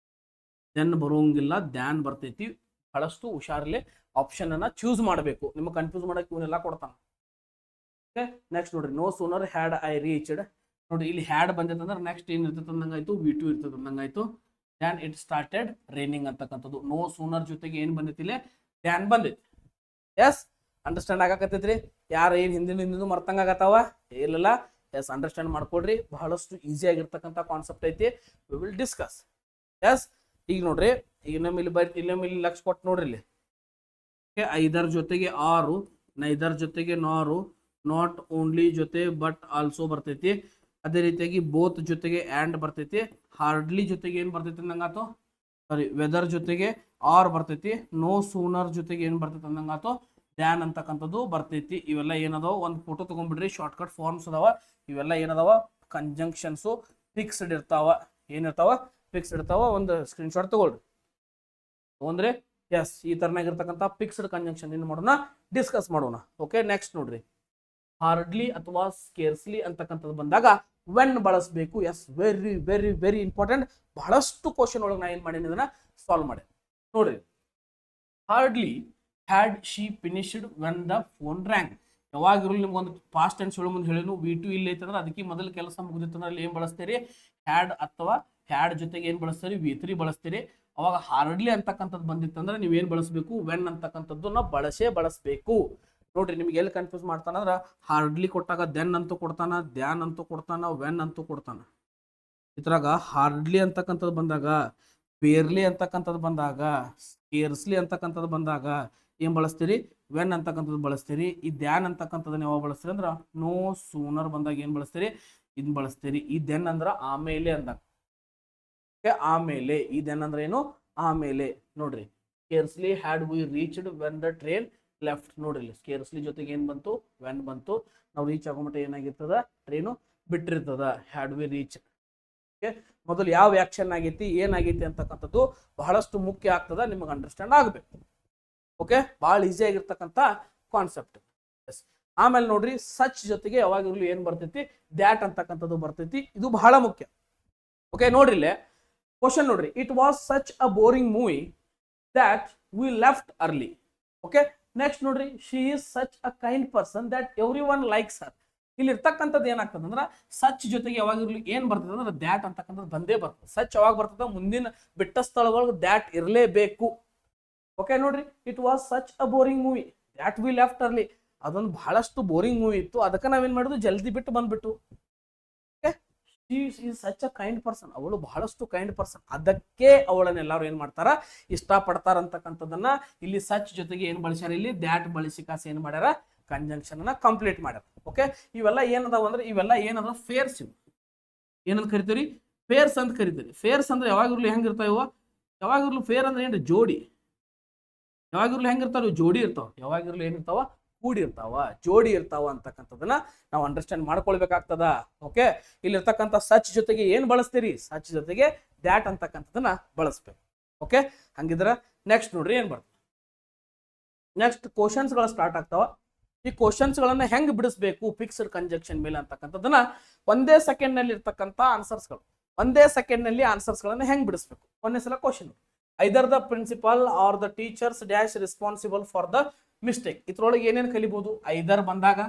ದೆನ್ ಬರೋಂಗಿಲ್ಲ, ಧ್ಯಾನ್ ಬರ್ತೈತಿ. ಬಹಳಷ್ಟು ಹುಷಾರಲ್ಲಿ ಆಪ್ಷನ್ ಅನ್ನ ಚೂಸ್ ಮಾಡಬೇಕು. ನಿಮ್ಗೆ ಕನ್ಫ್ಯೂಸ್ ಮಾಡಕ್ಕೆ ಇವನ್ನೆಲ್ಲ ಕೊಡ್ತಾನ. ಓಕೆ, ನೆಕ್ಸ್ಟ್ ನೋಡ್ರಿ, ನೋ ಸೋನರ್ ಹ್ಯಾಡ್ ಐ ರೀಚ್ಡ್. ನೋಡ್ರಿ ಇಲ್ಲಿ ಹ್ಯಾಡ್ ಬಂದಿತ್ತಂದ್ರೆ ನೆಕ್ಸ್ಟ್ ಏನ್ ಇರ್ತದೆ ಅಂದಂಗಾಯ್ತು, V2 ಇರ್ತದೆ ಅಂದಂಗಾಯ್ತು. ದ್ಯಾನ್ ಇಟ್ ಸ್ಟಾರ್ಟೆಡ್ ರೈನಿಂಗ್ ಅಂತಕ್ಕಂಥದ್ದು. ನೋ ಸೋನರ್ ಜೊತೆಗೆ ಏನ್ ಬಂದೈತಿ, ಇಲ್ಲಿ ದ್ಯಾನ್ ಬಂದೈತಿ. ಎಸ್, ಅಂಡರ್ಸ್ಟ್ಯಾಂಡ್ ಆಗಕತ್ತೈತ್ರಿ? ಯಾರು ಏನ್ ಹಿಂದಿನ ಮರ್ತಂಗ ಆಗತ್ತಾವ? ಇಲ್ಲ. ಎಸ್, ಅಂಡರ್ಸ್ಟ್ಯಾಂಡ್ ಮಾಡ್ಕೊಡ್ರಿ. ಬಹಳಷ್ಟು ಈಸಿ ಆಗಿರ್ತಕ್ಕಂಥ ಕಾನ್ಸೆಪ್ಟ್ ಐತಿ. We will discuss. ಎಸ್, ಈಗ ನೋಡ್ರಿ, ಈಗ ಇನ್ನೊಮ್ಮೆ ಇಲ್ಲಿ ಲಕ್ಷ ಕೊಟ್ಟು ನೋಡ್ರಿ. ಇಲ್ಲಿ ಐದರ ಜೊತೆಗೆ ಆರು, ನೈದರ್ ಜೊತೆಗೆ ನಾರು, ನಾಟ್ ಓನ್ಲಿ ಜೊತೆ ಬಟ್ ಆಲ್ಸೋ ಬರ್ತೈತಿ. ಅದೇ ರೀತಿಯಾಗಿ ಬೋತ್ ಜೊತೆಗೆ ಆ್ಯಂಡ್ ಬರ್ತೈತಿ. ಹಾರ್ಡ್ಲಿ ಜೊತೆಗೆ ಏನ್ ಬರ್ತೈತಿ ಅಂದಂಗಾತು, ಸಾರಿ ವೆದರ್ ಜೊತೆಗೆ ಆರ್ ಬರ್ತೈತಿ. ನೋ ಸೂನರ್ ಜೊತೆಗೆ ಏನ್ ಬರ್ತೈತಿ ಅಂದಂಗಾತು, ದ್ಯಾನ್ ಅಂತಕ್ಕಂಥದ್ದು ಬರ್ತೈತಿ. ಇವೆಲ್ಲ ಏನದಾವ, ಒಂದು ಫೋಟೋ ತಗೊಂಡ್ಬಿಡ್ರಿ, ಶಾರ್ಟ್ಕಟ್ ಫಾರ್ಮ್ಸ್ ಅದಾವ. ಇವೆಲ್ಲ ಏನದಾವ, ಕಂಜಂಕ್ಷನ್ಸು ಫಿಕ್ಸ್ಡ್ ಇರ್ತಾವ. ಏನಿರ್ತಾವ, ಫಿಕ್ಸ್ಡ್ ಇರ್ತಾವ. ಒಂದು ಸ್ಕ್ರೀನ್ಶಾಟ್ ತಗೊಳ್ರಿ, ತಗೊಂಡ್ರೆ ಎಸ್, ಈ ತರನಾಗಿರ್ತಕ್ಕಂಥ ಫಿಕ್ಸ್ಡ್ ಕಂಜಂಕ್ಷನ್ ಏನು ಮಾಡೋಣ, ಡಿಸ್ಕಸ್ ಮಾಡೋಣ. ಓಕೆ, ನೆಕ್ಸ್ಟ್ ನೋಡ್ರಿ, ಹಾರ್ಡ್ಲಿ ಅಥವಾ ಸ್ಕೇರ್ಸ್ಲಿ ಅಂತಕ್ಕಂಥದ್ದು ಬಂದಾಗ ವೆನ್ ಬಳಸಬೇಕು. Yes, very very very important. ಬಹಳಷ್ಟು ಕ್ವಶನ್ ಒಳಗೆ ನಾ ಏನ್ ಮಾಡೀನಿ, ಇದನ್ನ ಸಾಲ್ವ್ ಮಾಡಿ ನೋಡ್ರಿ. Hardly had she finished when the phone rang. ಯಾವಾಗಿರಲಿ ನಿಮ್ಗೆ ಒಂದು ಪಾಸ್ಟ್ ಟೆನ್ಸ್ ಹೇಳೋ ಮುಂದೆ ಹೇಳಿನು, V2 ಇಲ್ಲ ಐತಂದ್ರೆ ಅದಕ್ಕೆ ಮೊದಲು ಕೆಲಸ ಮುಗಿದಿತ್ತಂದ್ರೆ ಅಲ್ಲಿ ಏನ್ ಬಳಸ್ತೀರಿ, ಹ್ಯಾಡ್ ಅಥವಾ ಹ್ಯಾಡ್ ಜೊತೆಗೆ ಏನ್ ಬಳಸ್ತೀರಿ, V3 ಬಳಸ್ತೀರಿ. ಅವಾಗ ಹಾರ್ಡ್ಲಿ ಅಂತಕ್ಕಂಥದ್ದು ಬಂದಿತ್ತಂದ್ರೆ ನೀವೇನ್ ಬಳಸಬೇಕು, ವೆನ್ ಅಂತಕ್ಕಂಥದ್ದನ್ನ ಬಳಸಬೇಕು. ನೋಡ್ರಿ, ನಿಮ್ಗೆ ಎಲ್ಲಿ ಕನ್ಫ್ಯೂಸ್ ಮಾಡ್ತಾನಂದ್ರ, ಹಾರ್ಡ್ಲಿ ಕೊಟ್ಟಾಗ ದೆನ್ ಅಂತೂ ಕೊಡ್ತಾನ, ದ್ಯಾನ್ ಅಂತೂ ಕೊಡ್ತಾನ, ವೆನ್ ಅಂತೂ ಕೊಡ್ತಾನ. ಇದ್ರಾಗ ಹಾರ್ಡ್ಲಿ ಅಂತಕ್ಕಂಥದ್ದು ಬಂದಾಗ, ಬೇರ್ಲಿ ಅಂತಕ್ಕಂಥದ್ದು ಬಂದಾಗ, ಸ್ಕೇರ್ಸ್ಲಿ ಅಂತಕ್ಕಂಥದ್ದು ಬಂದಾಗ ಏನ್ ಬಳಸ್ತೀರಿ, ವೆನ್ ಅಂತಕ್ಕಂಥದ್ದು ಬಳಸ್ತೀರಿ. ಈ ದ್ಯಾನ್ ಅಂತಕ್ಕಂಥದ್ದನ್ನ ಯಾವಾಗ ಬಳಸ್ತೀರಿ ಅಂದ್ರ, ನೋ ಸೂನರ್ ಬಂದಾಗ ಏನ್ ಬಳಸ್ತೀರಿ, ಇದನ್ನ ಬಳಸ್ತೀರಿ. ಈ ದೆನ್ ಅಂದ್ರ ಆಮೇಲೆ ಅಂದಾಗ, ಆಮೇಲೆ. ಈ ದೆನ್ ಅಂದ್ರೆ ಏನು, ಆಮೇಲೆ. ನೋಡ್ರಿ, scarcely had we reached when the train left. ನೋಡ್ರಿ, ಸ್ಕೇರ್ಸ್ಲಿ ಜೊತೆಗೆ ಏನ್ ಬಂತು, ವೆನ್ ಬಂತು. ನಾವು ರೀಚ್ ಆಗೋಮಟ್ಟ ಏನಾಗಿರ್ತದ, ಟ್ರೈನು ಬಿಟ್ಟಿರ್ತದ. Had we reach. ಓಕೆ, ಮೊದಲು ಯಾವ ಆಕ್ಷನ್ ಆಗೈತಿ, ಏನಾಗೈತಿ ಅಂತಕ್ಕಂಥದ್ದು ಬಹಳಷ್ಟು ಮುಖ್ಯ ಆಗ್ತದ, ನಿಮಗೆ ಅಂಡರ್ಸ್ಟ್ಯಾಂಡ್ ಆಗಬೇಕು. ಓಕೆ, ಬಹಳ ಈಸಿ ಆಗಿರ್ತಕ್ಕಂಥ ಕಾನ್ಸೆಪ್ಟ್. ಎಸ್, ಆಮೇಲೆ ನೋಡ್ರಿ, ಸಚ್ ಜೊತೆಗೆ ಯಾವಾಗಿರ್ಲಿ ಏನ್ ಬರ್ತೈತಿ, ದ್ಯಾಟ್ ಅಂತಕ್ಕಂಥದ್ದು ಬರ್ತೈತಿ. ಇದು ಬಹಳ ಮುಖ್ಯ. ಓಕೆ, ನೋಡ್ರಿ ಇಲ್ಲೇ ಕ್ವಶನ್ ನೋಡ್ರಿ, it was such a boring movie that we left early. Okay, next ನೋಡ್ರಿ, she is such a kind person that everyone likes her. ಇಲ್ಲಿ ಇರ್ತಕ್ಕಂಥದ್ದು ಏನಾಗ್ತದೆ ಅಂದ್ರೆ, ಸಚ್ ಜೊತೆಗೆ ಯಾವಾಗಿರ್ಲಿ ಏನ್ ಬರ್ತದೆ ಅಂದ್ರೆ ದ್ಯಾಟ್ ಅಂತಕ್ಕಂಥದ್ದು ಬಂದೇ ಬರ್ತದೆ. ಸಚ್ ಯಾವಾಗ ಬರ್ತದ, ಮುಂದಿನ ಬಿಟ್ಟ ಸ್ಥಳದೊಳಗೆ ದ್ಯಾಟ್ ಇರಲೇಬೇಕು. ಓಕೆ, ನೋಡ್ರಿ, it was such a boring movie that we left early. ಅದೊಂದು ಬಹಳಷ್ಟು ಬೋರಿಂಗ್ ಮೂವಿ ಇತ್ತು, ಅದಕ್ಕೆ ನಾವೇನ್ ಮಾಡಿದ್ವಿ, ಜಲ್ದಿ ಬಿಟ್ಟು ಬಂದ್ಬಿಟ್ಟು. She is such a kind person. ಅವಳು ಬಹಳಷ್ಟು ಕೈಂಡ್ ಪರ್ಸನ್, ಅದಕ್ಕೆ ಅವಳನ್ನ ಎಲ್ಲಾರು ಏನ್ ಮಾಡ್ತಾರ, ಇಷ್ಟಪಡ್ತಾರ ಅಂತಕ್ಕಂಥದ್ದನ್ನ ಇಲ್ಲಿ ಸಚ್ ಜೊತೆಗೆ ಏನ್ ಬಳಸ್ಯಾರ, ಇಲ್ಲಿ ದ್ಯಾಟ್ ಬಳಸಿ ಕಾಸು ಏನ್ ಮಾಡ್ಯಾರ, ಕಂಜಂಕ್ಷನ್ ಅನ್ನ ಕಂಪ್ಲೀಟ್ ಮಾಡ್ಯಾರ. ಓಕೆ, ಇವೆಲ್ಲ ಏನದಾವ ಅಂದ್ರೆ, ಇವೆಲ್ಲ ಏನದ, ಫೇರ್ಸ್. ಇವು ಏನಂತ ಕರಿತೀರಿ, ಫೇರ್ಸ್ ಅಂತ ಕರಿತೀರಿ. ಫೇರ್ಸ್ ಅಂದ್ರೆ ಯಾವಾಗಿರ್ಲಿ ಹೆಂಗಿರ್ತಾವ, ಯಾವಾಗಿರ್ಲು ಫೇರ್ ಅಂದ್ರೆ ಏನ್ರಿ, ಜೋಡಿ. ಯಾವಾಗಿರ್ಲು ಹೆಂಗಿರ್ತಾವ, ಜೋಡಿ ಇರ್ತಾವ. ಯಾವಾಗಿರ್ಲು ಏನಿರ್ತಾವ, ಕೂಡಿ ಇರ್ತಾವ, ಜೋಡಿ ಇರ್ತಾವ ಅಂತಕ್ಕಂಥದ್ದನ್ನ ನಾವು ಅಂಡರ್ಸ್ಟ್ಯಾಂಡ್ ಮಾಡ್ಕೊಳ್ಬೇಕಾಗ್ತದ. ಓಕೆ, ಇಲ್ಲಿರ್ತಕ್ಕಂಥ ಸಚ್ ಜೊತೆಗೆ ಏನ್ ಬಳಸ್ತೀರಿ, ಸಚ್ ಜೊತೆಗೆ ದ್ಯಾಟ್ ಅಂತಕ್ಕಂಥದ್ದನ್ನ ಬಳಸ್ಬೇಕು. ಓಕೆ, ಹಂಗಿದ್ರ ನೆಕ್ಸ್ಟ್ ನೋಡ್ರಿ ಏನ್ ಬರ್ತದೆ. ನೆಕ್ಸ್ಟ್ ಕ್ವಶನ್ಸ್ ಗಳು ಸ್ಟಾರ್ಟ್ ಆಗ್ತಾವ. ಈ ಕ್ವಶನ್ಸ್ ಗಳನ್ನ ಹೆಂಗ್ ಬಿಡಿಸ್ಬೇಕು ಫಿಕ್ಸ್ಡ್ ಕಂಜಂಕ್ಷನ್ ಮೇಲೆ ಅಂತಕ್ಕಂಥದ್ದನ್ನ ಒಂದೇ ಸೆಕೆಂಡ್ ನಲ್ಲಿ ಇರ್ತಕ್ಕಂಥ ಆನ್ಸರ್ಸ್ಗಳು, ಒಂದೇ ಸೆಕೆಂಡ್ ನಲ್ಲಿ ಆನ್ಸರ್ಸ್ ಗಳನ್ನ ಹೆಂಗ್ ಬಿಡಿಸ್ಬೇಕು. ಒಂದೇ ಸಲ question, either the principal or the teachers dash responsible for the mistake. ಇದ್ರೊಳಗೆ ಏನೇನು ಕಲಿಬಹುದು, ಐದರ್ ಬಂದಾಗ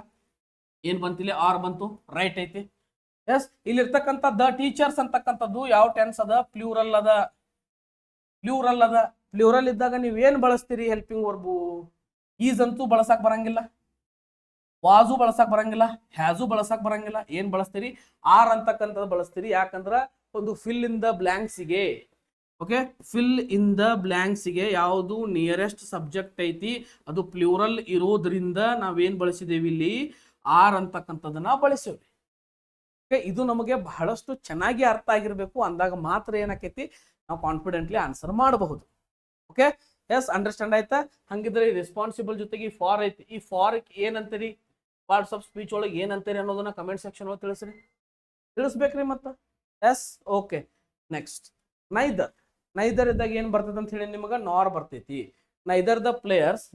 ಏನ್ ಬಂತಿಲ್ಲ, ಆರ್ ಬಂತು, ರೈಟ್ ಐತಿ. ಎಸ್, ಇಲ್ಲಿರ್ತಕ್ಕಂಥ ದ ಟೀಚರ್ಸ್ ಅಂತಕ್ಕಂಥದ್ದು ಯಾವ ಟೆನ್ಸ್ ಅದ, ಪ್ಲೂರಲ್ ಅದ. ಪ್ಲೂರಲ್ ಇದ್ದಾಗ ನೀವು ಏನ್ ಬಳಸ್ತೀರಿ, ಹೆಲ್ಪಿಂಗ್ ವರ್ಬು. ಈಸ್ ಅಂತೂ ಬಳಸಕ್ ಬರಂಗಿಲ್ಲ, ವಾಜು ಬಳಸಕ್ ಬರಂಗಿಲ್ಲ, ಹ್ಯಾಜು ಬಳಸಕ್ ಬರಂಗಿಲ್ಲ. ಏನ್ ಬಳಸ್ತೀರಿ, ಆರ್ ಅಂತಕ್ಕಂಥದ್ದು ಬಳಸ್ತೀರಿ. ಯಾಕಂದ್ರ ಒಂದು ಫಿಲ್ ಇನ್ ದ ಬ್ಲಾಂಕ್ಸಿಗೆ, ಓಕೆ, ಫಿಲ್ ಇನ್ ದ ಬ್ಲಾಂಕ್ಸಿಗೆ ಯಾವುದು ನಿಯರೆಸ್ಟ್ ಸಬ್ಜೆಕ್ಟ್ ಐತಿ ಅದು ಪ್ಲೂರಲ್ ಇರೋದ್ರಿಂದ ನಾವೇನ್ ಬಳಸಿದೇವಿ, ಇಲ್ಲಿ ಆರ್ ಅಂತಕ್ಕಂಥದ್ದನ್ನ ಬಳಸೇವಿ. ಓಕೆ, ಇದು ನಮಗೆ ಬಹಳಷ್ಟು ಚೆನ್ನಾಗಿ ಅರ್ಥ ಆಗಿರ್ಬೇಕು. ಅಂದಾಗ ಮಾತ್ರ ಏನಾಕೈತಿ, ನಾವು ಕಾನ್ಫಿಡೆಂಟ್ಲಿ ಆನ್ಸರ್ ಮಾಡಬಹುದು. ಓಕೆ, ಎಸ್, ಅಂಡರ್ಸ್ಟ್ಯಾಂಡ್ ಆಯ್ತಾ? ಹಂಗಿದ್ರೆ ರೆಸ್ಪಾನ್ಸಿಬಲ್ ಜೊತೆಗೆ ಈ ಫಾರ್ ಐತಿ. ಈ ಫಾರ್ ಏನಂತೀರಿ, ಪಾರ್ಟ್ಸ್ ಆಫ್ ಸ್ಪೀಚ್ ಒಳಗೆ ಏನಂತೀರಿ ಅನ್ನೋದನ್ನ ಕಮೆಂಟ್ ಸೆಕ್ಷನ್ ಒಳಗೆ ತಿಳಿಸ್ರಿ, ತಿಳಿಸ್ಬೇಕ್ರಿ ಮತ್ತ. Yes, okay, next neither. Neither ಇದ್ದಾಗ ಏನ್ ಬರ್ತದೆ ಅಂತ ಹೇಳಿ ನಿಮಗೆ ನಾರ್ ಬರ್ತೈತಿ. Neither the players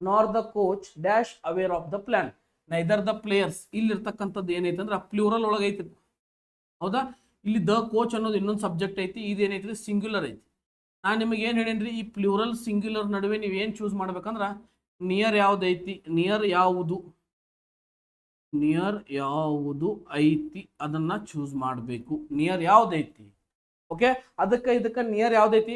nor the coach dash aware of the plan. Neither the players ಇಲ್ಲಿರ್ತಕ್ಕಂಥದ್ದು ಏನೈತೆ ಅಂದ್ರೆ ಪ್ಲೂರಲ್ ಒಳಗೈತಿ, ಹೌದಾ. ಇಲ್ಲಿ ದ ಕೋಚ್ ಅನ್ನೋದು ಇನ್ನೊಂದು ಸಬ್ಜೆಕ್ಟ್ ಐತಿ, ಇದೇನೈತಿ ಸಿಂಗ್ಯುಲರ್ ಐತಿ. ನಾನು ನಿಮಗೆ ಏನು ಹೇಳೇನ್ರಿ, ಈ ಪ್ಲೂರಲ್ ಸಿಂಗ್ಯುಲರ್ ನಡುವೆ ನೀವು ಏನು ಚೂಸ್ ಮಾಡ್ಬೇಕಂದ್ರ ನಿಯರ್ ಯಾವ್ದೈತಿ, ನಿಯರ್ ಯಾವುದು ಐತಿ ಅದನ್ನ ಚೂಸ್ ಮಾಡಬೇಕು. ನಿಯರ್ ಯಾವ್ದೈತಿ, ಓಕೆ. ಇದಕ್ಕೆ ನಿಯರ್ ಯಾವ್ದೈತಿ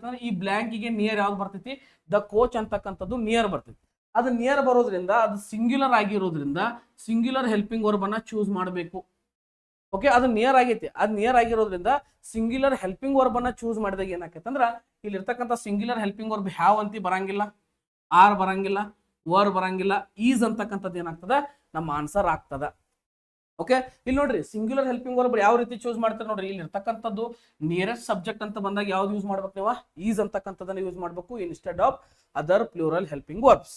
ಅಂದ್ರೆ ಈ ಬ್ಲ್ಯಾಂಕಿಗೆ ನಿಯರ್ ಯಾವ್ದು ಬರ್ತೈತಿ, ದ ಕೋಚ್ ಅಂತಕ್ಕಂಥದ್ದು ನಿಯರ್ ಬರ್ತೈತಿ. ಅದು ನಿಯರ್ ಬರೋದ್ರಿಂದ ಅದು ಸಿಂಗ್ಯುಲರ್ ಆಗಿರೋದ್ರಿಂದ ಸಿಂಗ್ಯುಲರ್ ಹೆಲ್ಪಿಂಗ್ ವರ್ಬ್ ಅನ್ನ ಚೂಸ್ ಮಾಡಬೇಕು. ಓಕೆ, ಅದು ನಿಯರ್ ಆಗೈತಿ, ಅದು ನಿಯರ್ ಆಗಿರೋದ್ರಿಂದ ಸಿಂಗ್ಯುಲರ್ ಹೆಲ್ಪಿಂಗ್ ವರ್ಬ್ ಅನ್ನ ಚೂಸ್ ಮಾಡಿದಾಗ ಏನಾಕೈತೆ ಅಂದ್ರೆ ಇಲ್ಲಿ ಇರ್ತಕ್ಕಂಥ ಸಿಂಗ್ಯುಲರ್ ಹೆಲ್ಪಿಂಗ್ ವರ್ಬ್ ಹ್ಯಾವ್ ಅಂತಿ ಬರಂಗಿಲ್ಲ, ಆರ್ ಬರಂಗಿಲ್ಲ, ವರ್ ಬರಂಗಿಲ್ಲ, ಈಸ್ ಅಂತಕ್ಕಂಥದ್ದು ಏನಾಗ್ತದ ನಮ್ಮ ಆನ್ಸರ್ ಆಗ್ತದ. ಓಕೆ, ಇಲ್ಲಿ ನೋಡ್ರಿ ಸಿಂಗ್ಯುಲರ್ ಹೆಲ್ಪಿಂಗ್ ವರ್ಬ್ ಯಾವ ರೀತಿ ಚೂಸ್ ಮಾಡ್ತಾರೆ ನೋಡ್ರಿ. ಇಲ್ಲಿ ಇರ್ತಕ್ಕಂಥದ್ದು ನಿಯರೆಸ್ಟ್ ಸಬ್ಜೆಕ್ಟ್ ಅಂತ ಬಂದಾಗ ಯಾವ್ದು ಯೂಸ್ ಮಾಡ್ಬೇಕು ನೀವು, ಈಸ್ ಅಂತಕ್ಕಂಥದ್ದನ್ನ ಯೂಸ್ ಮಾಡ್ಬೇಕು instead of other plural helping verbs.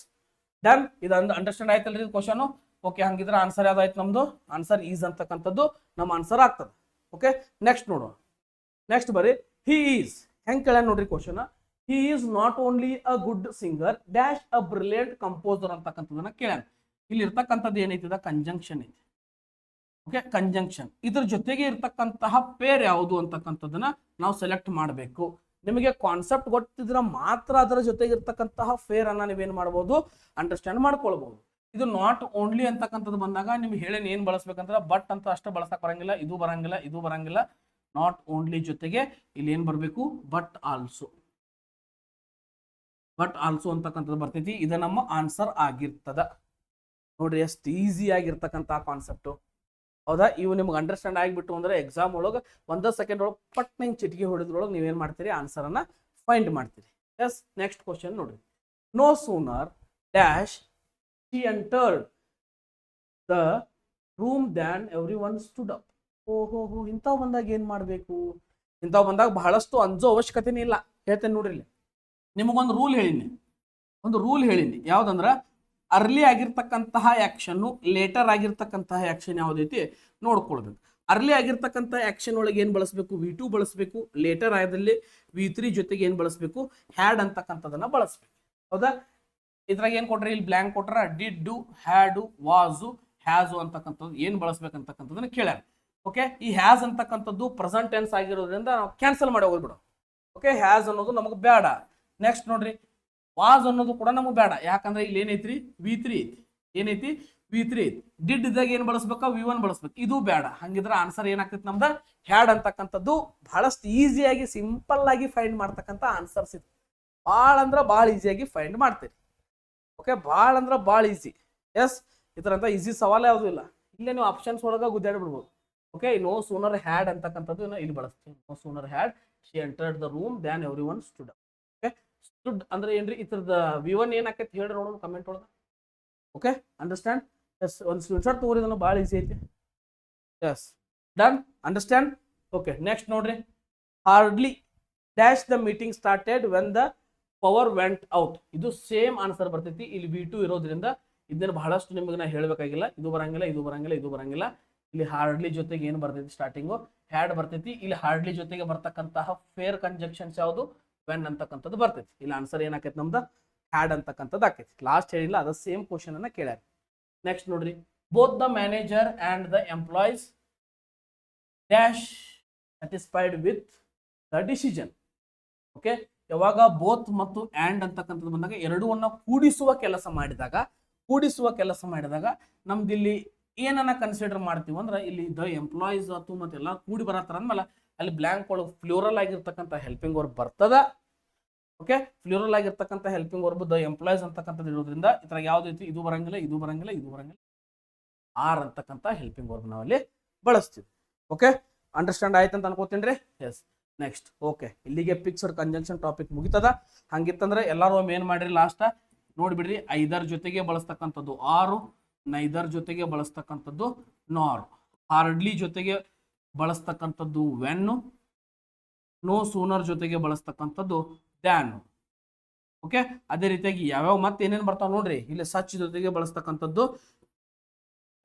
Done, ಇದು ಅಂಡರ್ಸ್ಟ್ಯಾಂಡ್ ಆಯ್ತಲ್ರಿ ಕ್ವಶನ್. ಓಕೆ, ಹಂಗಿದ್ರೆ ಆನ್ಸರ್ ಯಾವ್ದಾಯ್ತು ನಮ್ದು, ಆನ್ಸರ್ ಈಸ್ ಅಂತಕ್ಕಂಥದ್ದು ನಮ್ಮ ಆನ್ಸರ್ ಆಗ್ತದೆ. ಓಕೆ, ನೆಕ್ಸ್ಟ್ ನೋಡೋಣ. ನೆಕ್ಸ್ಟ್ ಬರೀ ಹಿ ಈಸ್ ಹೆಂಗ್ ಕೇಳ ನೋಡ್ರಿ question. He is not only a good singer dash a brilliant composer ಅಂತಕ್ಕಂಥದನ್ನ ಕೇಳ್ಯಾನ. ಇಲ್ಲಿ ಇರ್ತಕ್ಕಂಥದ್ದು ಏನೈತಿದ ಕಂಜಂಕ್ಷನ್ ಐತಿ. ಓಕೆ, ಕಂಜಂಕ್ಷನ್ ಇದ್ರ ಜೊತೆಗೆ ಇರ್ತಕ್ಕಂತಹ ಪೇರ್ ಯಾವುದು ಅಂತಕ್ಕಂಥದ್ದನ್ನ ನಾವು ಸೆಲೆಕ್ಟ್ ಮಾಡಬೇಕು. ನಿಮಗೆ ಕಾನ್ಸೆಪ್ಟ್ ಗೊತ್ತಿದ್ರೆ ಮಾತ್ರ ಅದರ ಜೊತೆಗೆ ಇರ್ತಕ್ಕಂತಹ ಫೇರ್ ಅನ್ನ ನೀವೇನ್ ಮಾಡಬಹುದು, ಅಂಡರ್ಸ್ಟ್ಯಾಂಡ್ ಮಾಡ್ಕೊಳ್ಬಹುದು. ಇದು ನಾಟ್ ಓನ್ಲಿ ಅಂತಕ್ಕಂಥದ್ದು ಬಂದಾಗ ನಿಮ್ಗೆ ಹೇಳೇನ್ ಏನ್ ಬಳಸ್ಬೇಕಂದ್ರೆ ಬಟ್ ಅಂತ ಅಷ್ಟೇ ಬಳಸಕ್ ಬರಂಗಿಲ್ಲ, ಇದು ಬರಂಗಿಲ್ಲ. ನಾಟ್ ಓನ್ಲಿ ಜೊತೆಗೆ ಇಲ್ಲಿ ಏನ್ ಬರ್ಬೇಕು, ಬಟ್ ಆಲ್ಸೋ ಅಂತಕ್ಕಂಥದ್ದು ಬರ್ತೈತಿ. ಇದು ನಮ್ಮ ಆನ್ಸರ್ ಆಗಿರ್ತದ. ನೋಡ್ರಿ ಎಷ್ಟು ಈಸಿ ಆಗಿರ್ತಕ್ಕಂಥ ಕಾನ್ಸೆಪ್ಟ್, ಹೌದಾ. ಇವು ನಿಮ್ಗೆ ಅಂಡರ್ಸ್ಟ್ಯಾಂಡ್ ಆಗಿಬಿಟ್ಟು ಅಂದ್ರೆ ಎಕ್ಸಾಮ್ ಒಳಗೆ 1 ಸೆಕೆಂಡ್ ಒಳಗೆ ಪಟ್ ನಿಂಗೆ ಚಿಟಿಕೆ ಹೊಡೆದ್ರೊಳಗೆ ನೀವೇನ್ ಮಾಡ್ತೀರಿ, ಆನ್ಸರ್ ಅನ್ನ ಫೈಂಡ್ ಮಾಡ್ತೀರಿ. ಎಸ್, ನೆಕ್ಸ್ಟ್ ಕ್ವಶನ್ ನೋಡ್ರಿ. No sooner dash she entered the room than everyone stood up. ಓಹೋ, ಇಂಥವು ಬಂದಾಗ ಏನ್ ಮಾಡ್ಬೇಕು, ಇಂಥವು ಬಂದಾಗ ಬಹಳಷ್ಟು ಅಂಜೋ ಅವಶ್ಯಕತೆನೇ ಇಲ್ಲ. ಹೇಳ್ತೇನೆ ನೋಡ್ರಿ, ಇಲ್ಲಿ ನಿಮಗೊಂದು ರೂಲ್ ಹೇಳಿನಿ. ಯಾವ್ದಂದ್ರ ಅರ್ಲಿ ಆಗಿರ್ತಕ್ಕಂತಹ ಆಕ್ಷನ್, ಲೇಟರ್ ಆಗಿರ್ತಕ್ಕಂತಹ ಆಕ್ಷನ್ ಯಾವ್ದೈತಿ ನೋಡ್ಕೊಳ್ಬೇಕು. ಅರ್ಲಿ ಆಗಿರ್ತಕ್ಕಂಥ ಆಕ್ಷನ್ ಒಳಗೆ ಏನ್ ಬಳಸಬೇಕು, V2 ಬಳಸಬೇಕು. ಲೇಟರ್ ಆದಲ್ಲಿ V3 ಜೊತೆಗೆ ಏನ್ ಬಳಸಬೇಕು, ಹ್ಯಾಡ್ ಅಂತಕ್ಕಂಥದನ್ನ ಬಳಸಬೇಕು, ಹೌದಾ. ಇದ್ರಾಗ ಏನ್ ಕೊಟ್ರೆ, ಇಲ್ಲಿ ಬ್ಲ್ಯಾಂಕ್ ಕೊಟ್ರ ಡಿಡ್, ಹ್ಯಾಡು, ವಾಸು, ಹ್ಯಾಸು ಅಂತಕ್ಕಂಥದ್ದು ಏನ್ ಬಳಸ್ಬೇಕಂತಕ್ಕಂಥದನ್ನ ಕೇಳ್ಯಾರ. ಓಕೆ, ಈ ಹ್ಯಾಸ್ ಅಂತಕ್ಕಂಥದ್ದು ಪ್ರೆಸೆಂಟ್ ಟೆನ್ಸ್ ಆಗಿರೋದ್ರಿಂದ ನಾವು ಕ್ಯಾನ್ಸಲ್ ಮಾಡಿ ಹೋಗ್ಬಿಡು. ಓಕೆ, ಹ್ಯಾಸ್ ಅನ್ನೋದು ನಮಗೆ ಬೇಡ. ನೆಕ್ಸ್ಟ್ ನೋಡ್ರಿ, ವಾಸ್ ಅನ್ನೋದು ಕೂಡ ನಮಗೆ ಬೇಡ. ಯಾಕಂದ್ರೆ ಇಲ್ಲಿ ಏನೈತ್ರಿ, V3 ಐತಿ. ಡಿಡ್ ಇದ್ದಾಗ ಏನ್ ಬಳಸ್ಬೇಕಾ, V1 ಬಳಸ್ಬೇಕು, ಇದು ಬೇಡ. ಹಂಗಿದ್ರೆ ಆನ್ಸರ್ ಏನಾಗ್ತೈತಿ ನಮ್ದ, ಹ್ಯಾಡ್ ಅಂತಕ್ಕಂಥದ್ದು ಬಹಳಷ್ಟು ಈಸಿಯಾಗಿ ಸಿಂಪಲ್ ಆಗಿ ಫೈಂಡ್ ಮಾಡ್ತಕ್ಕಂಥ ಆನ್ಸರ್ಸ್ ಇದು. ಭಾಳ ಅಂದ್ರೆ ಭಾಳ ಈಸಿಯಾಗಿ ಫೈಂಡ್ ಮಾಡ್ತೀರಿ. ಓಕೆ, ಭಾಳ ಅಂದ್ರೆ ಭಾಳ ಈಸಿ. ಎಸ್, ಇದರಂತ ಈಸಿ ಸವಾಲು ಯಾವುದೂ ಇಲ್ಲ. ಇಲ್ಲೇ ನೀವು ಆಪ್ಷನ್ಸ್ ಒಳಗೆ ಗುದ್ದಾಡ್ಬಿಡ್ಬೋದು. ಓಕೆ, ನೋ ಸೂನರ್ ಹ್ಯಾಡ್ ಅಂತಕ್ಕಂಥದ್ದು ಇಲ್ಲಿ ಬಳಸ್ತೀವಿ. No sooner had she entered the room than everyone stood. Okay, stood ಅಂದ್ರೆ ಏನ್ರಿ, ಇದ್ರದ V1 ಏನಾಕೈತಿ ಹೇಳ್ರಿ ನೋಡೋಣ ಕಮೆಂಟ್ ಒಳಗೆ. Okay, understand. ಎಸ್, ಒಂದು ಸ್ಕ್ರೀನ್ಶಾಟ್ ತಗೋರಿ, ಇದನ್ನು ಭಾಳ ಈಸಿ ಐತಿ. Yes, done, understand. Okay, next ನೋಡ್ರಿ. Hardly dash the meeting started when the power went out. ಇದು ಸೇಮ್ ಆನ್ಸರ್ ಬರ್ತೈತಿ. ಇಲ್ಲಿ V2 ಇರೋದ್ರಿಂದ ಇದನ್ನ ಬಹಳಷ್ಟು ನಿಮಗೆ ನಾ ಹೇಳಬೇಕಾಗಿಲ್ಲ. ಇದು ಬರಂಗಿಲ್ಲ. ಇಲ್ಲಿ ಹಾರ್ಡ್ಲಿ ಜೊತೆಗೆ ಏನು ಬರ್ತೈತಿ, ಸ್ಟಾರ್ಟಿಂಗು ಹ್ಯಾಡ್ ಬರ್ತೈತಿ. ಇಲ್ಲಿ ಹಾರ್ಡ್ಲಿ ಜೊತೆಗೆ ಬರ್ತಕ್ಕಂತಹ ಫೇರ್ ಕಂಜಂಕ್ಷನ್ಸ್ ಯಾವುದು, ವೆನ್ ಅಂತಕ್ಕಂಥದ್ದು ಬರ್ತೈತಿ. ಇಲ್ಲಿ ಆನ್ಸರ್ ಏನಾಕೈತಿ ನಮ್ದು, ಹ್ಯಾಡ್ ಅಂತಕ್ಕಂಥದ್ದು ಆಕೈತಿ. ಲಾಸ್ಟ್ ಹೇಳಿಲ್ಲ, ಅದ ಸೇಮ್ ಕ್ವಶನ್ ಅನ್ನ ಕೇಳ್ಯಾರ. ನೆಕ್ಸ್ಟ್ ನೋಡ್ರಿ. Both the manager and the employees dash satisfied with the decision. Okay, ಯಾವಾಗ ಬೋತ್ ಮತ್ತು ಆ್ಯಂಡ್ ಅಂತಕ್ಕಂಥದ್ದು ಬಂದಾಗ ಎರಡೂವನ್ನ ಕೂಡಿಸುವ ಕೆಲಸ ಮಾಡಿದಾಗ ನಮ್ದು ಇಲ್ಲಿ ಏನನ್ನ ಕನ್ಸಿಡರ್ ಮಾಡ್ತೀವಿ ಅಂದ್ರೆ, ಇಲ್ಲಿ ದ ಎಂಪ್ಲಾಯೀಸ್ ಆತು ಮತ್ತೆ ಎಲ್ಲ ಕೂಡಿ ಬರತ್ತಾರ ಅಂದ್ಮೇಲೆ ಅಲ್ಲಿ ಬ್ಲ್ಯಾಂಕ್ ಒಳಗೆ ಫ್ಲೂರಲ್ ಆಗಿರ್ತಕ್ಕಂಥ ಹೆಲ್ಪಿಂಗ್ ವರ್ಬ್ ಬರ್ತದ. ಓಕೆ, ಫ್ಲೂರಲ್ ಆಗಿರ್ತಕ್ಕಂಥ ಹೆಲ್ಪಿಂಗ್ ವರ್ಬ್ ದ ಎಂಪ್ಲಾಯೀಸ್ ಅಂತಕ್ಕಂಥದ್ದು ಇರೋದ್ರಿಂದ ಇದ್ರಾಗ ಯಾವ್ದೈತಿ, ಇದು ಬರಂಗಿಲ್ಲ. ಆರ್ ಅಂತಕ್ಕಂಥ ಹೆಲ್ಪಿಂಗ್ ವರ್ಬ್ ನಾವಲ್ಲಿ ಬಳಸ್ತೀವಿ. ಓಕೆ, ಅಂಡರ್ಸ್ಟ್ಯಾಂಡ್ ಆಯ್ತು ಅಂತ ಅನ್ಕೋತೀನಿ. Yes, next. ಓಕೆ, ಇಲ್ಲಿಗೆ ಫಿಕ್ಸ್ಡ್ ಕಂಜಂಕ್ಷನ್ ಟಾಪಿಕ್ ಮುಗಿತದ. ಹಂಗಿತ್ತಂದ್ರೆ ಎಲ್ಲರೂ ಒಮ್ಮೆ ಏನ್ ಮಾಡ್ರಿ, ಲಾಸ್ಟ್ ನೋಡ್ಬಿಡ್ರಿ. ಐದರ್ ಜೊತೆಗೆ ಬಳಸ್ತಕ್ಕಂಥದ್ದು ಆರು, ನೈದರ್ ಜೊತೆಗೆ ಬಳಸ್ತಕ್ಕಂಥದ್ದು ನಾರ್, ಹಾರ್ಡ್ಲಿ ಜೊತೆಗೆ ಬಳಸ್ತಕ್ಕಂಥದ್ದು ವೆನ್ನು, ನೋ ಸೂನರ್ ಜೊತೆಗೆ ಬಳಸ್ತಕ್ಕಂಥದ್ದು ದ್ಯಾನ್. ಓಕೆ, ಅದೇ ರೀತಿಯಾಗಿ ಯಾವ್ಯಾವ ಮತ್ತೆ ಏನೇನು ಬರ್ತಾವ ನೋಡ್ರಿ. ಇಲ್ಲಿ ಸಚ್ ಜೊತೆಗೆ ಬಳಸ್ತಕ್ಕಂಥದ್ದು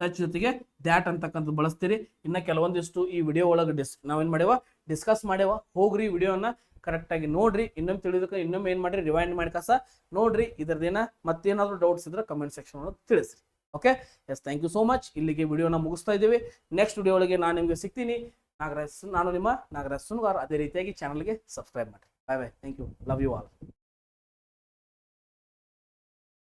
ಟಚ್ ಜೊತೆಗೆ ದ್ಯಾಟ್ ಅಂತಕ್ಕಂಥ ಬಳಸ್ತೀರಿ. ಇನ್ನು ಕೆಲವೊಂದಿಷ್ಟು ಈ ವಿಡಿಯೋ ಒಳಗೆ ನಾವೇನ್ ಮಾಡ್ಯಾವ ಡಿಸ್ಕಸ್ ಮಾಡ್ಯಾವ. ಹೋಗ್ರಿ ವಿಡಿಯೋನ ಕರೆಕ್ಟಾಗಿ ನೋಡ್ರಿ. ಇನ್ನೊಮ್ಮೆ ತಿಳಿದಕ್ಕೆ ಇನ್ನೊಮ್ಮೆ ಏನು ಮಾಡ್ರಿ ರಿವೈಂಡ್ ಮಾಡ್ಕಸ ನೋಡ್ರಿ. ಇದ್ರದ್ದೇನ ಮತ್ತೇನಾದ್ರೂ ಡೌಟ್ಸ್ ಇದ್ರೆ ಕಮೆಂಟ್ ಸೆಕ್ಷನ್ ಒಳಗೆ ತಿಳಿಸ್ರಿ. Okay, yes, thank you so much. ಇಲ್ಲಿಗೆ ವಿಡಿಯೋನ ಮುಗಿಸ್ತಾ ಇದ್ದೀವಿ. ನೆಕ್ಸ್ಟ್ ವಿಡಿಯೋ ಒಳಗೆ ನಾನು ನಿಮಗೆ ಸಿಗ್ತೀನಿ. ನಾನು ನಿಮ್ಮ ನಾಗರಾಜ್ ಸುನ್ಗಾರ್. ಅದೇ ರೀತಿಯಾಗಿ ಚಾನಲ್ಗೆ ಸಬ್ಸ್ಕ್ರೈಬ್ ಮಾಡಿ. Bye bye. Thank you. Love you all.